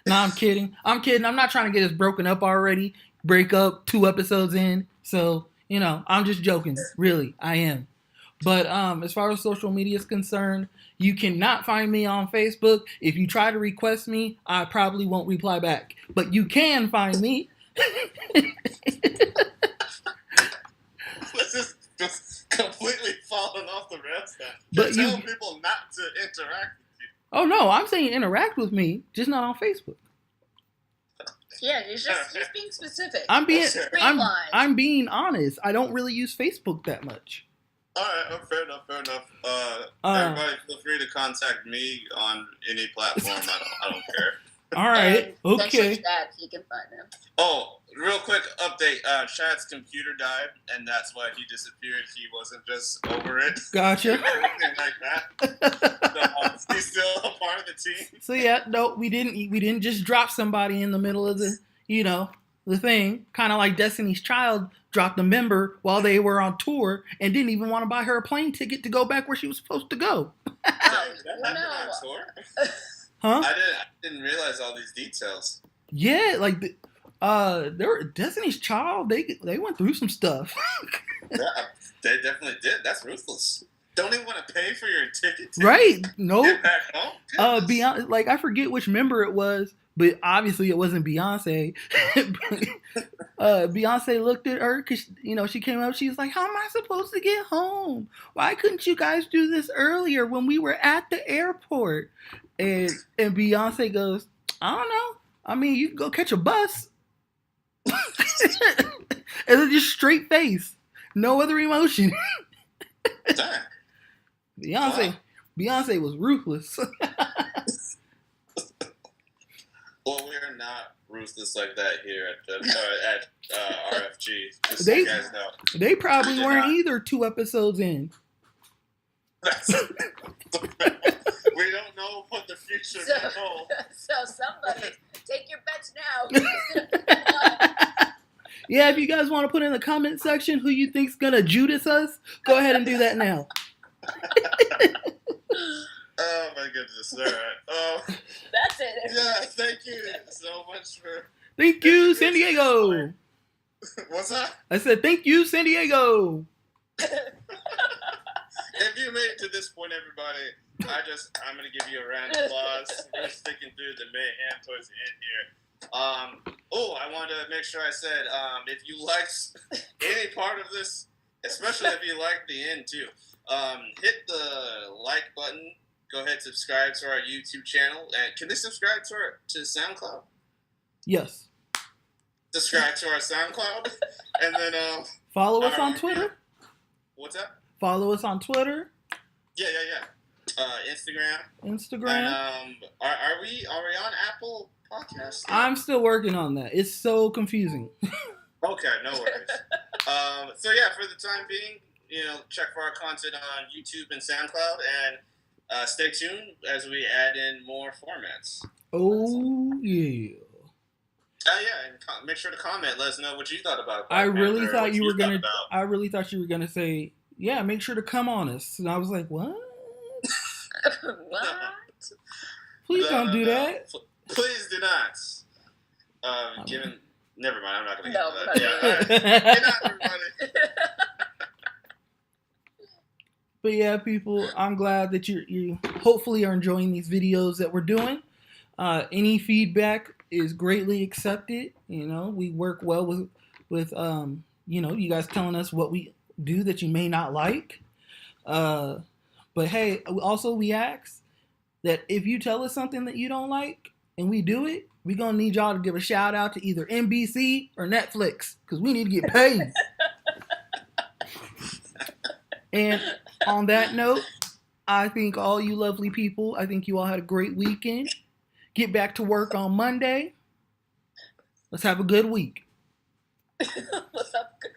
S3: No, I'm kidding. I'm not trying to get us broken up already. Break up 2 episodes in. So, I'm just joking. Really, I am. But as far as social media is concerned, you cannot find me on Facebook. If you try to request me, I probably won't reply back. But you can find me.
S2: This is just completely falling off the rails now.
S3: But
S2: You're telling people not to interact with you.
S3: Oh, no, I'm saying interact with me, just not on Facebook.
S4: Yeah, it's just being specific.
S3: I'm being honest. I don't really use Facebook that much.
S2: All right, fair enough. Everybody, feel free to contact me on any platform. I don't care.
S3: All right, okay.
S4: Chad, you can find him.
S2: Oh, real quick update. Chad's computer died, and that's why he disappeared. He wasn't just over it.
S3: Gotcha.
S2: Anything like that. So, he's still a part of the team.
S3: So yeah, no, we didn't just drop somebody in the middle of the the thing. Kind of like Destiny's Child dropped a member while they were on tour and didn't even want to buy her a plane ticket to go back where she was supposed to go. Huh?
S2: I didn't realize all these details.
S3: Yeah, like there were Destiny's Child. They went through some stuff.
S2: Yeah, they definitely did. That's ruthless. Don't even want to pay for your ticket.
S3: Right? No.
S2: Get back home.
S3: Beyonce, like I forget which member it was, but obviously it wasn't Beyonce. Beyonce looked at her because she came up. She was like, "How am I supposed to get home? Why couldn't you guys do this earlier when we were at the airport?" And Beyonce goes, "I don't know. I mean, you can go catch a bus." And then just straight face, no other emotion. Beyonce was ruthless.
S2: Well, we're not ruthless like that here at RFG. Just so
S3: They-
S2: you guys know.
S3: They probably weren't either 2 episodes in.
S2: We don't know what the future
S4: So-
S2: will hold.
S4: So somebody take your bets now.
S3: Yeah, if you guys want to put in the comment section who you think's gonna Judas us, go ahead and do that now.
S2: Oh my goodness! All right.
S4: That's it.
S2: Yeah. Thank you so much for.
S3: Thank you, San Diego.
S2: What's that?
S3: I said thank you, San Diego.
S2: If you made it to this point, everybody, I'm gonna give you a round of applause. We're sticking through the mayhem towards the end here. I wanted to make sure I said, if you liked any part of this, especially if you liked the end too, hit the like button. Go ahead, subscribe to our YouTube channel, and can they subscribe to SoundCloud?
S3: Yes.
S2: Subscribe to our SoundCloud, and then
S3: Follow us on Twitter.
S2: What's that?
S3: Follow us on Twitter.
S2: Yeah. Instagram.
S3: Instagram.
S2: And are we on Apple Podcasts?
S3: I'm still working on that. It's so confusing.
S2: Okay, no worries. So yeah, for the time being, check for our content on YouTube and SoundCloud, and stay tuned as we add in more formats.
S3: Oh yeah.
S2: And make sure to comment. Let us know what you thought about.
S3: I really thought you were gonna say, yeah, make sure to come on us. And I was like, what?
S4: What?
S3: Please don't do that.
S2: Please do not. Never mind. I'm not going to
S4: No,
S2: get into that. Yeah, all right. Good night, everybody.
S3: But yeah, people, I'm glad that you hopefully are enjoying these videos that we're doing. Any feedback is greatly accepted. You know, we work well with you know, you guys telling us what we do that you may not like. But hey, also we ask that if you tell us something that you don't like and we do it, we're gonna need y'all to give a shout out to either NBC or Netflix because we need to get paid. And on that note, I think all you lovely people, I think you all had a great weekend. Get back to work on Monday. Let's have a good week.
S4: Let's have a good